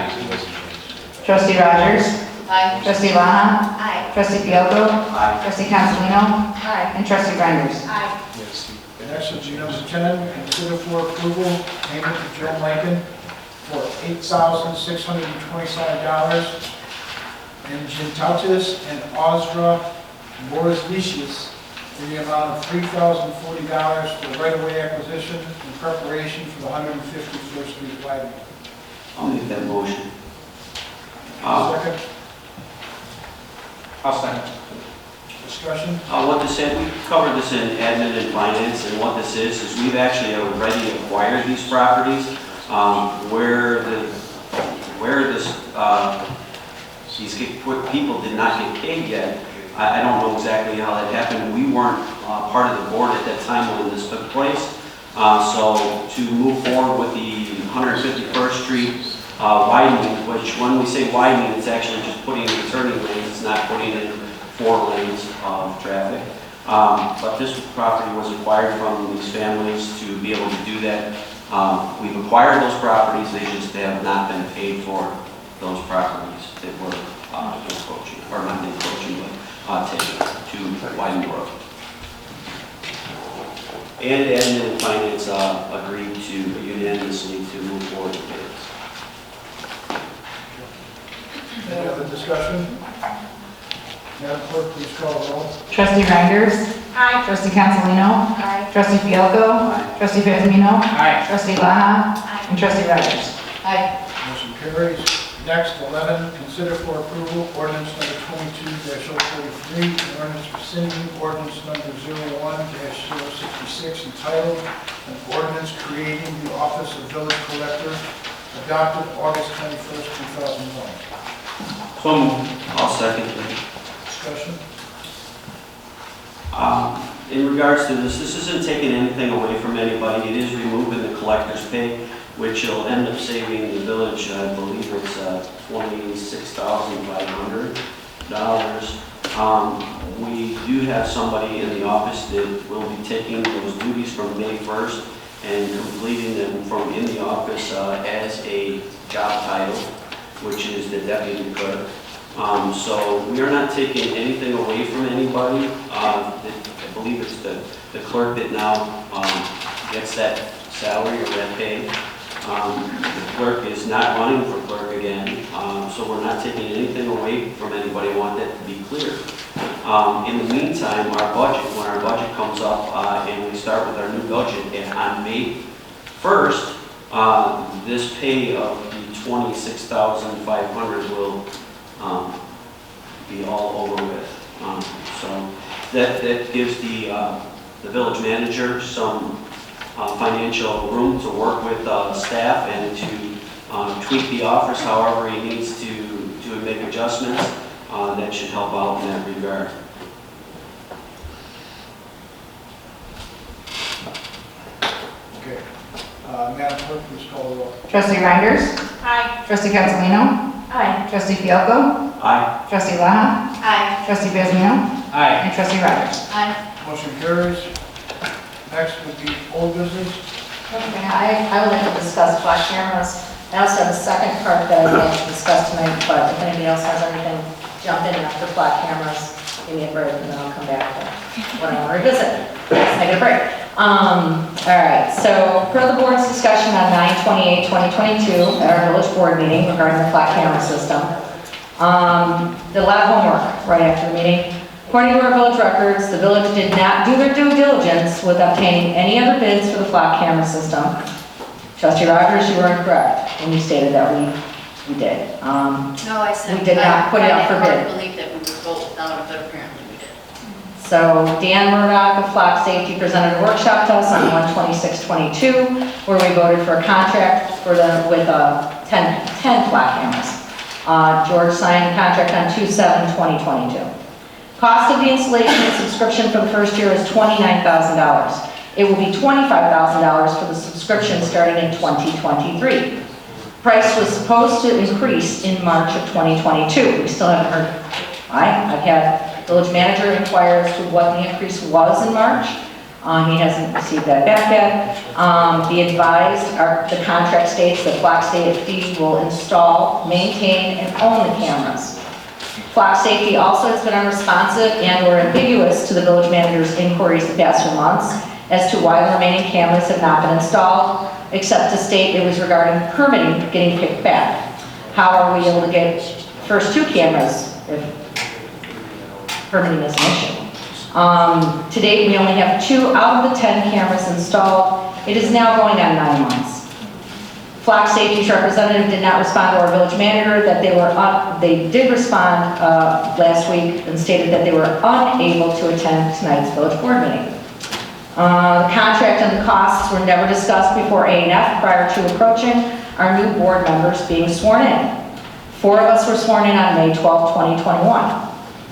Trustee Rogers. Aye. Trustee Laha. Aye. Trustee Fielko. Aye. Trustee Consolino. Aye. And Trustee Reinders. Aye. Yes. Next is number 10, consider for approval payment to Joe Lincoln for $8,627 and Gintautis and Ozra Borisvicius in the amount of $3,040 for right-of-way acquisition in preparation for the 151st Street widening. I'll make that motion. Second, I'll second. discussion? What this is, we covered this in admin and finance, and what this is we've actually already acquired these properties, where these people did not get paid yet. I don't know exactly how that happened. We weren't part of the board at that time when this took place. So to move forward with the 151st Street widening, which when we say widening, it's actually just putting in turning lanes, it's not putting in 4 lanes of traffic. But this property was acquired from these families to be able to do that. We've acquired those properties, they just have not been paid for those properties that were encroaching, or not encroaching, but taken to widen the road. And admin and finance agreed to unanimously to move forward with this. Any other discussion? Madam Clerk, please call the roll. Trustee Reinders. Aye. Trustee Consolino. Aye. Trustee Fielko. Trustee Giesman. Aye. Trustee Laha. And Trustee Rogers. Aye. Motion carries. Next, 11, consider for approval ordinance number 22-043, an ordinance rescinding ordinance number 01-066 entitled, an ordinance creating the office of village collector, adopted August 21st, 2001. So moved. I'll second it. Discussion? In regards to this isn't taking anything away from anybody. It is removing the collector's pay, which will end up saving the village, I believe it's $26,500. We do have somebody in the office that will be taking those duties from May 1st and completing them from in the office as a job title, which is the deputy clerk. So we are not taking anything away from anybody. I believe it's the clerk that now gets that salary or that pay. The clerk is not running for clerk again, so we're not taking anything away from anybody. I want that to be clear. In the meantime, our budget, when our budget comes up and we start with our new budget on May 1st, this pay of the $26,500 will be all over with. So that gives the village manager some financial room to work with staff and to tweak the offers however he needs to make adjustments. That should help out in that regard. Okay. Madam Clerk, please call the roll. Trustee Reinders? Aye. Trustee Cancelino? Aye. Trustee Fialko? Aye. Trustee Laha? Aye. Trustee Bezmino? Aye. And Trustee Rogers? Aye. Motion carries. Next would be old business. Okay, I would like to discuss flash cameras. I also have a second part that I'd like to discuss tonight, but if anybody else has anything, jump in after flash cameras, give me a break, and then I'll come back to what I want to revisit. Let's make it a break. All right, so per the board's discussion on 9/28/2022 at our village board meeting regarding the flat camera system, did a lot of homework right after the meeting. According to our village records, the village did not do their due diligence with obtaining any other bids for the flat camera system. Trustee Rogers, you were incorrect when you stated that we did. No, I said. We did not put it out for bid. I believe that we would vote without it, but apparently we did. So Dan Murdoch of Flock Safety presented a workshop to us on 1/26/22, where we voted for a contract for with 10 flat cameras. George signed the contract on 2/7/2022. Cost of the installation and subscription for the first year is $29,000. It will be $25,000 for the subscription starting in 2023. Price was supposed to increase in March of 2022. We still haven't heard why. I've had village manager inquire as to what the increase was in March. He hasn't received that back yet. Be advised, the contract states that Flock Safety will install, maintain, and own the cameras. Flock Safety also has been unresponsive and/or ambiguous to the village manager's inquiries the past few months as to why the remaining cameras have not been installed, except to state it was regarding permitting getting picked back. How are we able to get first 2 cameras if permitting is an issue? To date, we only have 2 out of the 10 cameras installed. It is now going on 9 months. Flock Safety's representative did not respond to our village manager that they did respond last week and stated that they were unable to attend tonight's village board meeting. The contract and the costs were never discussed before A&F prior to approaching our new board members being sworn in. 4 of us were sworn in on May 12, 2021.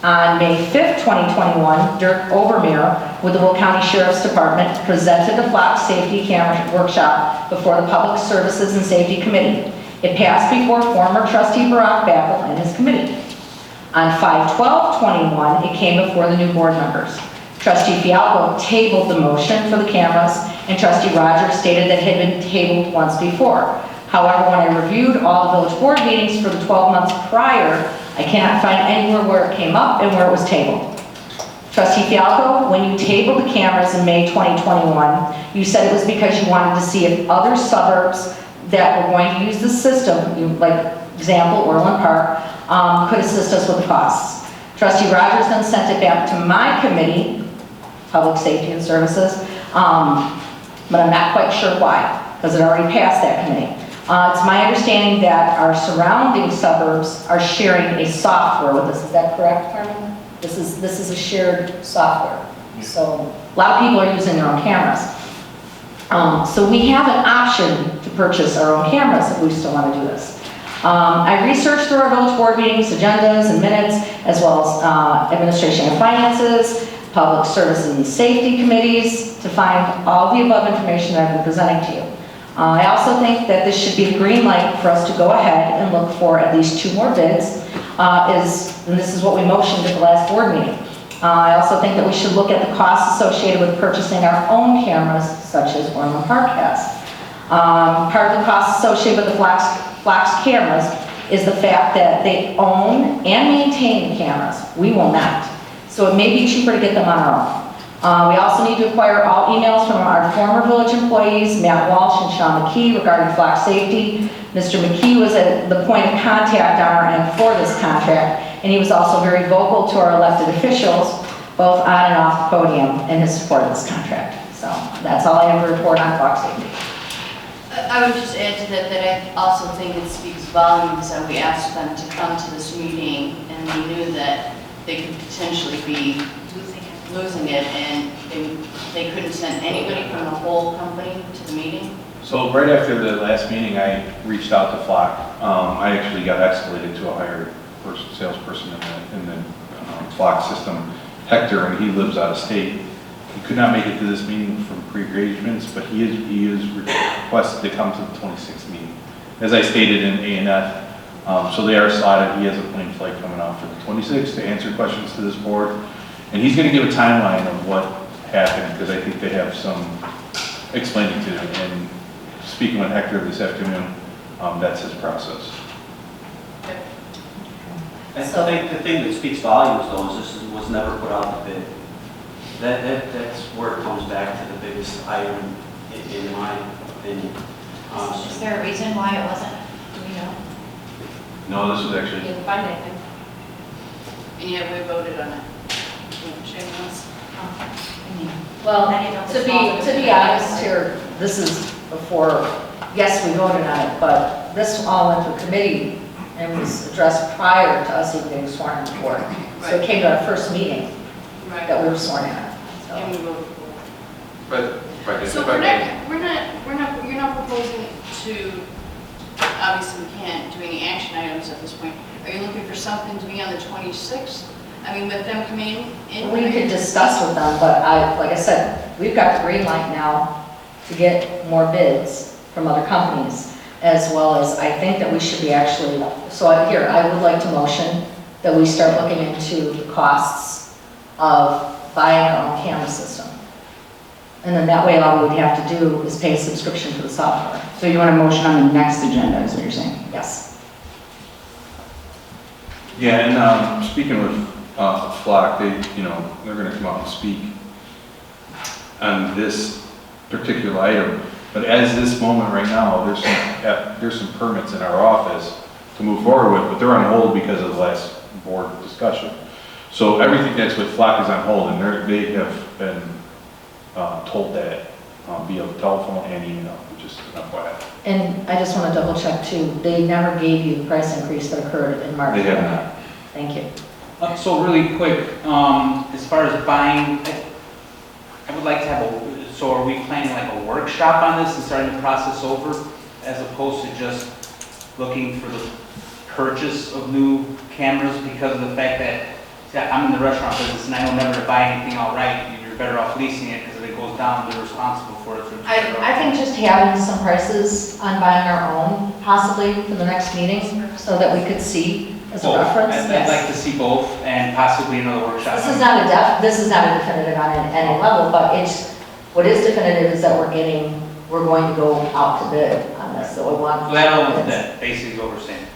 On May 5th, 2021, Dirk Overmeer with the Will County Sheriff's Department presented the Flock Safety Camera Workshop before the Public Services and Safety Committee. It passed before former trustee Barack Babel and his committee. On 5/12/21, it came before the new board members. Trustee Fialko tabled the motion for the cameras, and Trustee Rogers stated that it had been tabled once before. However, when I reviewed all the village board meetings for the 12 months prior, I cannot find anywhere where it came up and where it was tabled. Trustee Fialko, when you tabled the cameras in May 2021, you said it was because you wanted to see if other suburbs that were going to use the system, like example, Orland Park, could assist us with the costs. Trustee Rogers then sent it back to my committee, Public Safety and Services, but I'm not quite sure why, because it already passed that committee. It's my understanding that our surrounding suburbs are sharing a software with us. Is that correct, Carmen? This is a shared software. So a lot of people are using their own cameras. So we have an option to purchase our own cameras if we still want to do this. I researched through our village board meetings, agendas, and minutes, as well as administration and finances, public services and safety committees, to find all the above information that I've been presenting to you. I also think that this should be a green light for us to go ahead and look for at least 2 more bids, and this is what we motioned at the last board meeting. I also think that we should look at the costs associated with purchasing our own cameras, such as Orland Park has. Part of the costs associated with the Flock's cameras is the fact that they own and maintain the cameras. We will not. So it may be cheaper to get them on our own. We also need to acquire all emails from our former village employees, Matt Walsh and Sean McKee, regarding flock safety. Mr. McKee was at the point of contact on our end for this contract, and he was also very vocal to our elected officials, both on and off the podium, in his support of this contract. So that's all I have to report on flock safety. I would just add to that, that I also think it speaks volumes that we asked them to come to this meeting, and we knew that they could potentially be losing it, and they couldn't send anybody from the whole company to the meeting. So right after the last meeting, I reached out to Flock. I actually got escalated to a higher salesperson in the Flock system, Hector, and he lives out of state. He could not make it to this meeting from pre-engagements, but he is requested to come to the 26th meeting. As I stated in A&F, so they are slotted. He has a plane flight coming out for the 26th to answer questions to this board. And he's going to give a timeline of what happened, because I think they have some explaining to do. And speaking with Hector this afternoon, that's his process. I think the thing that speaks volumes, though, is this was never put out to bid. That's where it comes back to the biggest item, in my opinion. Is there a reason why it wasn't, do we know? No, this was actually... You can find it. And yet we voted on it. Well, to be honest here, this is before, yes, we voted on it, but this all went through committee and was addressed prior to us even getting sworn in before. So it came to our first meeting that we were sworn in on. So. And we voted for it. But, So you're not proposing to, obviously we can't do any action items at this point. Are you looking for something to be on the 26th? I mean, with them coming in? We could discuss with them, but like I said, we've got the green light now to get more bids from other companies, as well as I think that we should be actually, I would like to motion that we start looking into the costs of buying our own camera system. And then that way all we would have to do is pay a subscription for the software. So you want a motion on the next agenda, is what you're saying? Yes. Yeah, and speaking with Flock, they're going to come out and speak on this particular item. But as this moment right now, there's some permits in our office to move forward with, but they're on hold because of the last board discussion. So everything that's with Flock is on hold, and they have been told that via telephone and email, just an FYI. And I just want to double check too, they never gave you the price increase that occurred in March. They have not. Thank you. So really quick, as far as buying, I would like to have so are we planning like a workshop on this and starting the process over, as opposed to just looking for the purchase of new cameras, because of the fact that I'm in the restaurant business and I know never to buy anything outright. You're better off leasing it, because if it goes down, they're responsible for it. I think just having some prices on buying our own, possibly for the next meeting, so that we could see as a reference. I'd like to see both, and possibly another workshop. This is not a definitive on any level, but what is definitive is that we're going to go out to bid on this, so we want. So that basically is what we're saying.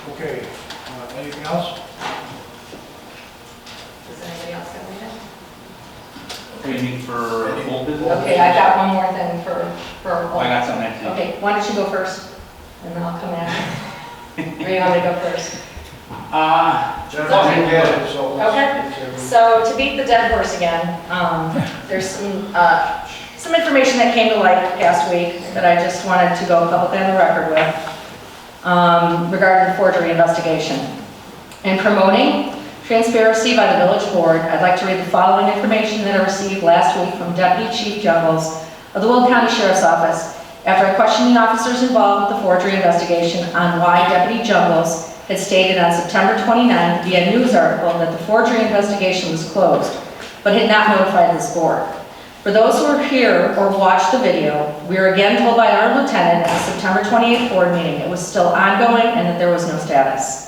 Okay, anything else? Does anybody else have anything? What do you need for old business? Okay, I got one more thing for. I got something next to you. Okay, why don't you go first, and then I'll come after. Or you want me to go first? Okay, so to beat the dead horse again, there's some information that came to light past week that I just wanted to go publicly on the record with regarding the forgery investigation. In promoting transparency by the village board, I'd like to read the following information that I received last week from Deputy Chief Jungles of the Will County Sheriff's Office after I questioned the officers involved with the forgery investigation on why Deputy Jungles had stated on September 29th via news article that the forgery investigation was closed, but had not notified this board. For those who are here or watched the video, we were again told by our lieutenant at the September 28th board meeting it was still ongoing and that there was no status.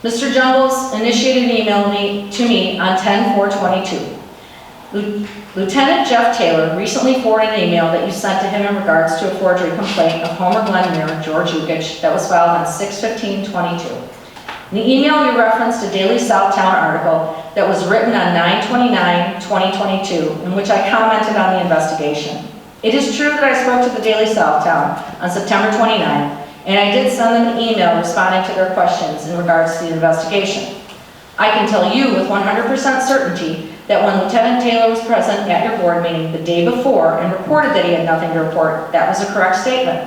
Mr. Jungles initiated an email to me on 10/4/22. Lieutenant Jeff Taylor recently forwarded an email that you sent to him in regards to a forgery complaint of Homer Glen Mayor George Ukich that was filed on 6/15/22. In the email, you referenced a Daily Southtown article that was written on 9/29/2022, in which I commented on the investigation. It is true that I spoke to the Daily Southtown on September 29, and I did send them an email responding to their questions in regards to the investigation. I can tell you with 100% certainty that when Lieutenant Taylor was present at your board meeting the day before and reported that he had nothing to report, that was a correct statement.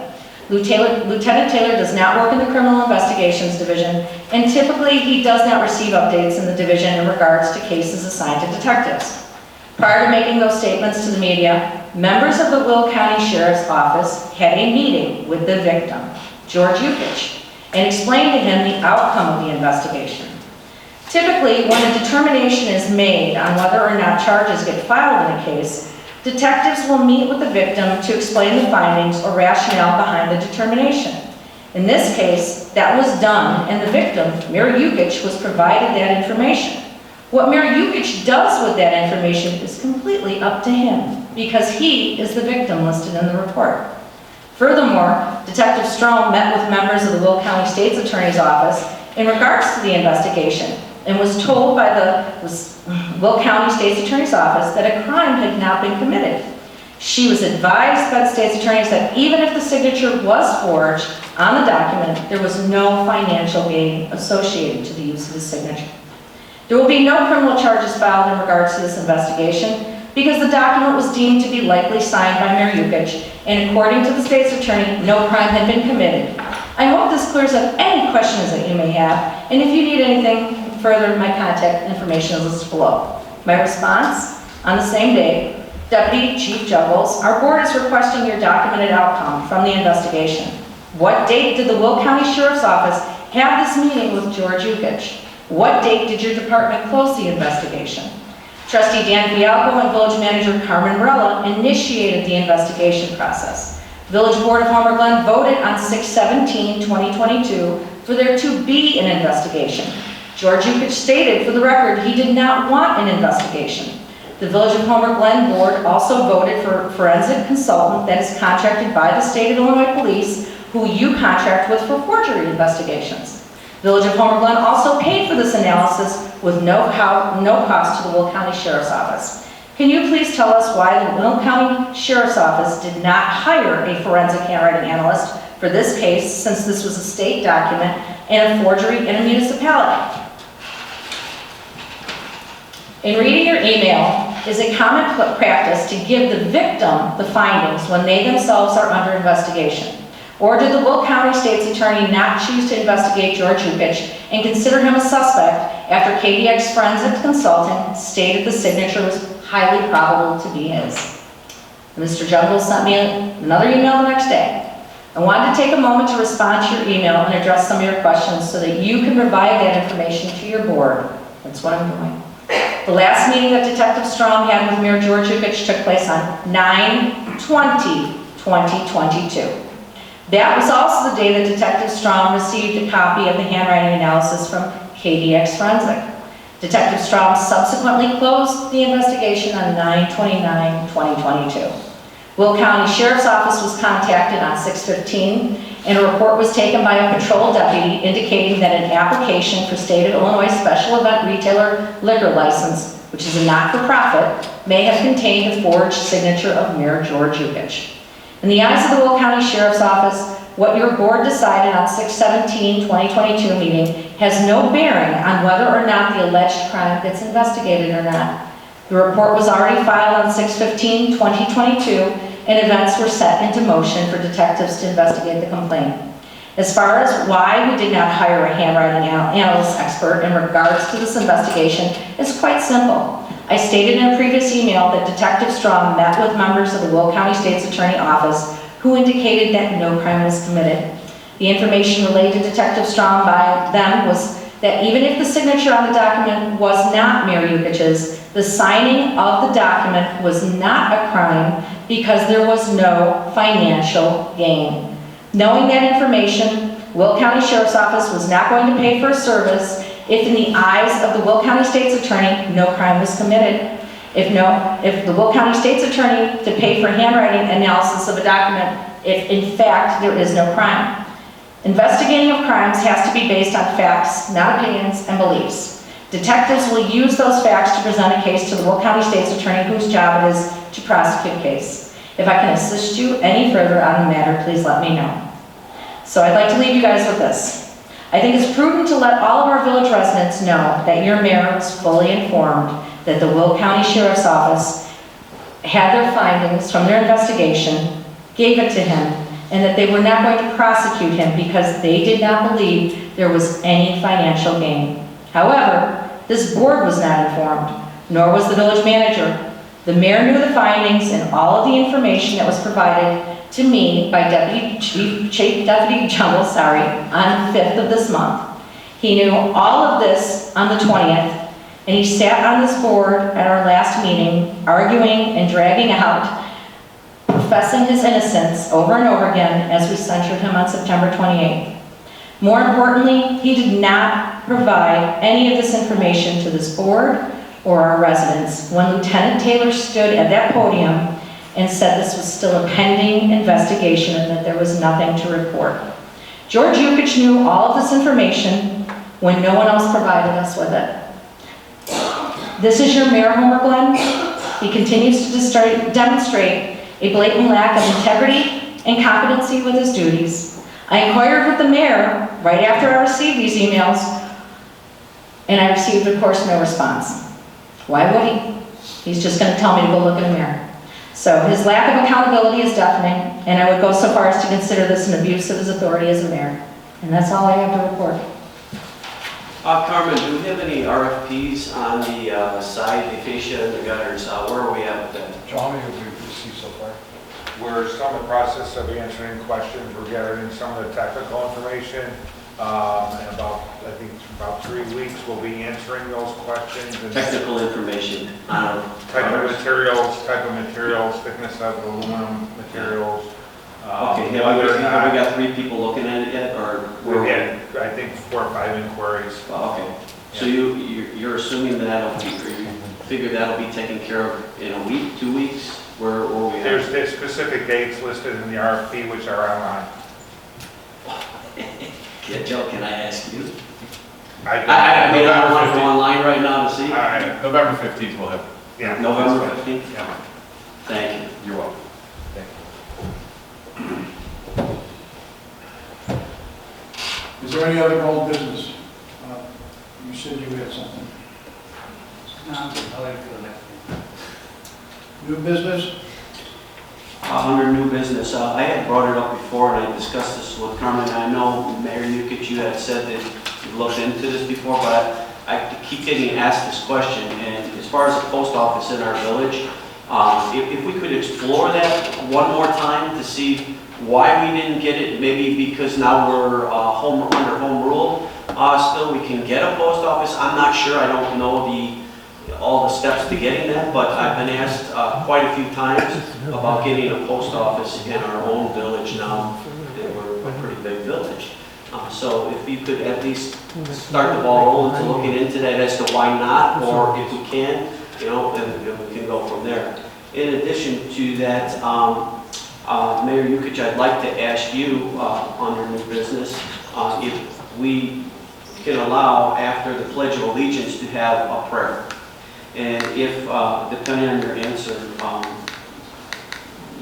Lieutenant Taylor does not work in the Criminal Investigations Division, and typically he does not receive updates in the division in regards to cases assigned to detectives. Prior to making those statements to the media, members of the Will County Sheriff's Office had a meeting with the victim, George Ukich, and explained to him the outcome of the investigation. Typically, when a determination is made on whether or not charges get filed in a case, detectives will meet with the victim to explain the findings or rationale behind the determination. In this case, that was done, and the victim, Mayor Ukich, was provided that information. What Mayor Ukich does with that information is completely up to him, because he is the victim listed in the report. Furthermore, Detective Strome met with members of the Will County State's Attorney's Office in regards to the investigation, and was told by the Will County State's Attorney's Office that a crime had not been committed. She was advised by the State's Attorneys that even if the signature was forged on the document, there was no financial gain associated to the use of the signature. There will be no criminal charges filed in regards to this investigation because the document was deemed to be likely signed by Mayor Ukich, and according to the State's Attorney, no crime had been committed. I hope this clears up any questions that you may have, and if you need anything further, my contact information is listed below. My response, on the same day, Deputy Chief Juggles, our board is requesting your documented outcome from the investigation. What date did the Will County Sheriff's Office have this meeting with George Ukich? What date did your department close the investigation? Trustee Dan Fialco and Village Manager Carmen Morella initiated the investigation process. Village Board of Homer Glen voted on 6/17/2022 for there to be an investigation. George Ukich stated for the record he did not want an investigation. The Village of Homer Glen Board also voted for a forensic consultant that is contracted by the State of Illinois Police, who you contract with for forgery investigations. Village of Homer Glen also paid for this analysis with no cost to the Will County Sheriff's Office. Can you please tell us why the Will County Sheriff's Office did not hire a forensic handwriting analyst for this case, since this was a state document and a forgery in a municipality? In reading your email, is a common practice to give the victim the findings when they themselves are under investigation? Or did the Will County State's Attorney not choose to investigate George Ukich and consider him a suspect after KDX Forensic Consultant stated the signature was highly probable to be his? Mr. Jungle sent me another email the next day. I wanted to take a moment to respond to your email and address some of your questions so that you can provide that information to your board. That's what I'm doing. The last meeting that Detective Strong had with Mayor George Ukich took place on 9/20/2022. That was also the day that Detective Strong received a copy of the handwriting analysis from KDX Forensic. Detective Strong subsequently closed the investigation on 9/29/2022. Will County Sheriff's Office was contacted on 6/15, and a report was taken by a patrol deputy indicating that an application for State of Illinois Special Event Retailer Liquor License, which is a not-for-profit, may have contained a forged signature of Mayor George Ukich. In the eyes of the Will County Sheriff's Office, what your board decided on 6/17/2022 meeting has no bearing on whether or not the alleged crime gets investigated or not. The report was already filed on 6/15/2022, and events were set into motion for detectives to investigate the complaint. As far as why we did not hire a handwriting analyst expert in regards to this investigation, it's quite simple. I stated in a previous email that Detective Strong met with members of the Will County State's Attorney Office who indicated that no crime was committed. The information relayed to Detective Strong by them was that even if the signature on the document was not Mayor Ukich's, the signing of the document was not a crime because there was no financial gain. Knowing that information, Will County Sheriff's Office was not going to pay for a service if in the eyes of the Will County State's Attorney, no crime was committed. If the Will County State's Attorney to pay for handwriting analysis of a document if in fact there is no crime. Investigating of crimes has to be based on facts, not opinions and beliefs. Detectives will use those facts to present a case to the Will County State's Attorney whose job it is to prosecute a case. If I can assist you any further on the matter, please let me know. So I'd like to leave you guys with this. I think it's prudent to let all of our village residents know that your mayor was fully informed that the Will County Sheriff's Office had their findings from their investigation, gave it to him, and that they were not going to prosecute him because they did not believe there was any financial gain. However, this board was not informed, nor was the village manager. The mayor knew the findings and all of the information that was provided to me by Chief Deputy Jumble, on the 5th of this month. He knew all of this on the 20th, and he sat on this board at our last meeting, arguing and dragging out, professing his innocence over and over again as we censured him on September 28th. More importantly, he did not provide any of this information to this board or our residents when Lieutenant Taylor stood at that podium and said this was still a pending investigation and that there was nothing to report. George Yukich knew all of this information when no one else provided us with it. This is your mayor, Homer Glen. He continues to demonstrate a blatant lack of integrity and competency with his duties. I inquired with the mayor right after I received these emails, and I received, of course, no response. Why would he? He's just going to tell me to go look in the mirror. So his lack of accountability is deafening, and I would go so far as to consider this an abuse of his authority as a mayor. And that's all I have to report. Carmen, do we have any RFPs on the side, the fascia, and the gutters? Where are we at with that? John, what have we received so far? We're still in the process of answering questions. We're gathering some of the technical information. In about 3 weeks, we'll be answering those questions. And technical information on type of materials, thickness of aluminum materials. Okay, have we got 3 people looking at it yet, or we've had, I think, 4 or 5 inquiries. Okay, yeah. So you're assuming that'll be, or you figure that'll be taken care of in a week, 2 weeks? Where we There's specific dates listed in the RFP, which are online. Yeah, Joe, can I ask you? I mean, I don't want to go online right now to see. November 15th we'll have. Yeah. November 15th? Yeah. Thank you. You're welcome. Is there any other old business? You said you had something. No, I'll wait for the next meeting. New business? Under new business, I had brought it up before and I discussed this with Carmen. I know Mayor Yukich, you had said that you looked into this before, but I keep getting asked this question. And as far as the post office in our village, if we could explore that one more time to see why we didn't get it, maybe because now we're under home rule, still we can get a post office. I'm not sure. I don't know all the steps to getting that, but I've been asked quite a few times about getting a post office in our own village now that we're a pretty big village. So if you could at least start the ball rolling to looking into that as to why not, or if we can, then we can go from there. In addition to that, Mayor Yukich, I'd like to ask you under new business if we can allow after the Pledge of Allegiance to have a prayer. And if, depending on your answer,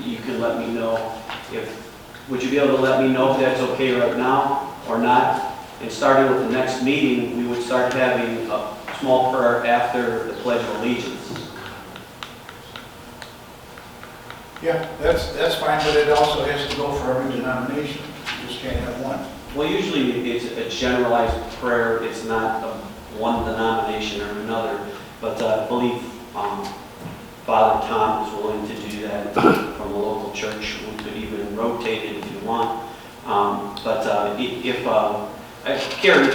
you can let me know would you be able to let me know if that's okay right now or not? And starting with the next meeting, we would start having a small prayer after the Pledge of Allegiance. Yeah, that's fine, but it also has to go for every denomination. You just can't have one. Well, usually it's a generalized prayer. It's not one denomination or another. But I believe Father Tom is willing to do that from a local church. We could even rotate it if you want. Gary,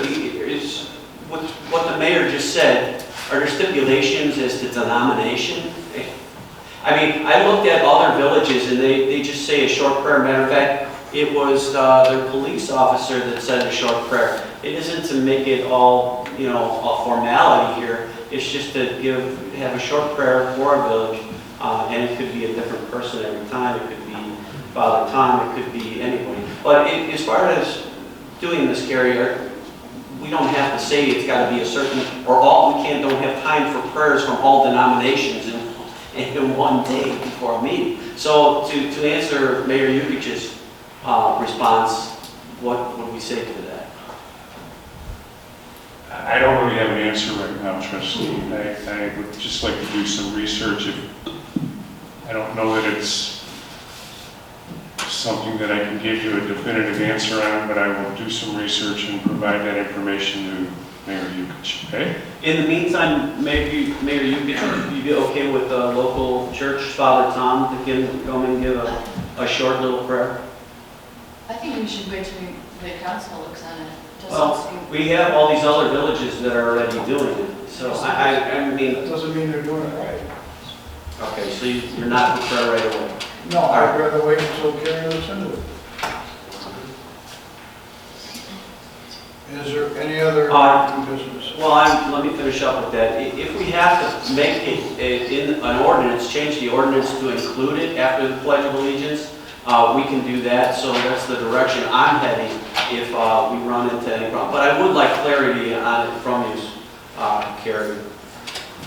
is what the mayor just said, are there stipulations as to denomination? I mean, I looked at other villages and they just say a short prayer. Matter of fact, it was their police officer that said a short prayer. It isn't to make it all, a formality here. It's just to have a short prayer for our village, and it could be a different person every time. It could be Father Tom, it could be anybody. But as far as doing this, Gary, we don't have to say it's got to be a certain, or don't have time for prayers from all denominations in one day before a meeting. So to answer Mayor Yukich's response, what would we say to that? I don't really have an answer right now, trustee. I would just like to do some research. I don't know that it's something that I can give you a definitive answer on, but I will do some research and provide that information to Mayor Yukich, okay? In the meantime, Mayor Yukich, would you be okay with the local church, Father Tom, to come and give a short little prayer? I think we should wait till the council looks on it. Well, we have all these other villages that are already doing it, so I mean... That doesn't mean they're doing it right. Okay, so you're not for prayer right away? No, I'd rather wait until Karen looks into it. Is there any other business? Well, let me finish up with that. If we have to make it in an ordinance, change the ordinance to include it after the Pledge of Allegiance, we can do that. So that's the direction I'm heading if we run into any problem. But I would like clarity on it from you, Carrie,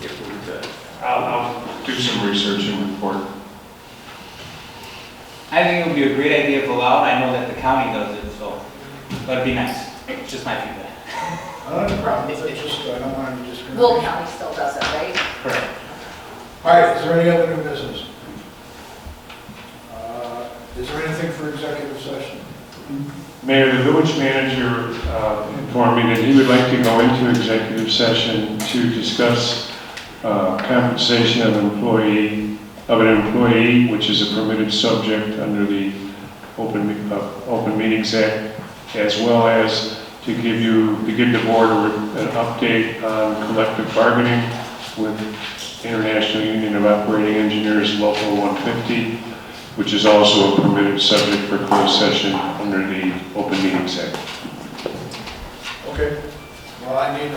if we could. I'll do some research and report. I think it would be a great idea if allowed. I know that the county does it, so that'd be nice. It's just my feedback. I don't have a problem with it, just I don't want any discrimination. Will County still does it, right? Correct. All right, is there any other new business? Is there anything for executive session? Mayor, the village manager informed me that he would like to go into executive session to discuss compensation of an employee, which is a permitted subject under the Open Meetings Act, as well as to give the board an update on collective bargaining with International Union of Operating Engineers Local 150, which is also a permitted subject for closed session under the Open Meetings Act. Okay. Well, I need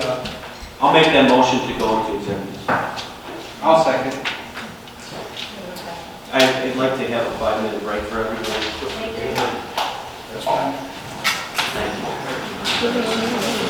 I'll make that motion to go into executive. I'll second. I'd like to have a 5-minute break for everyone. That's fine. Thank you.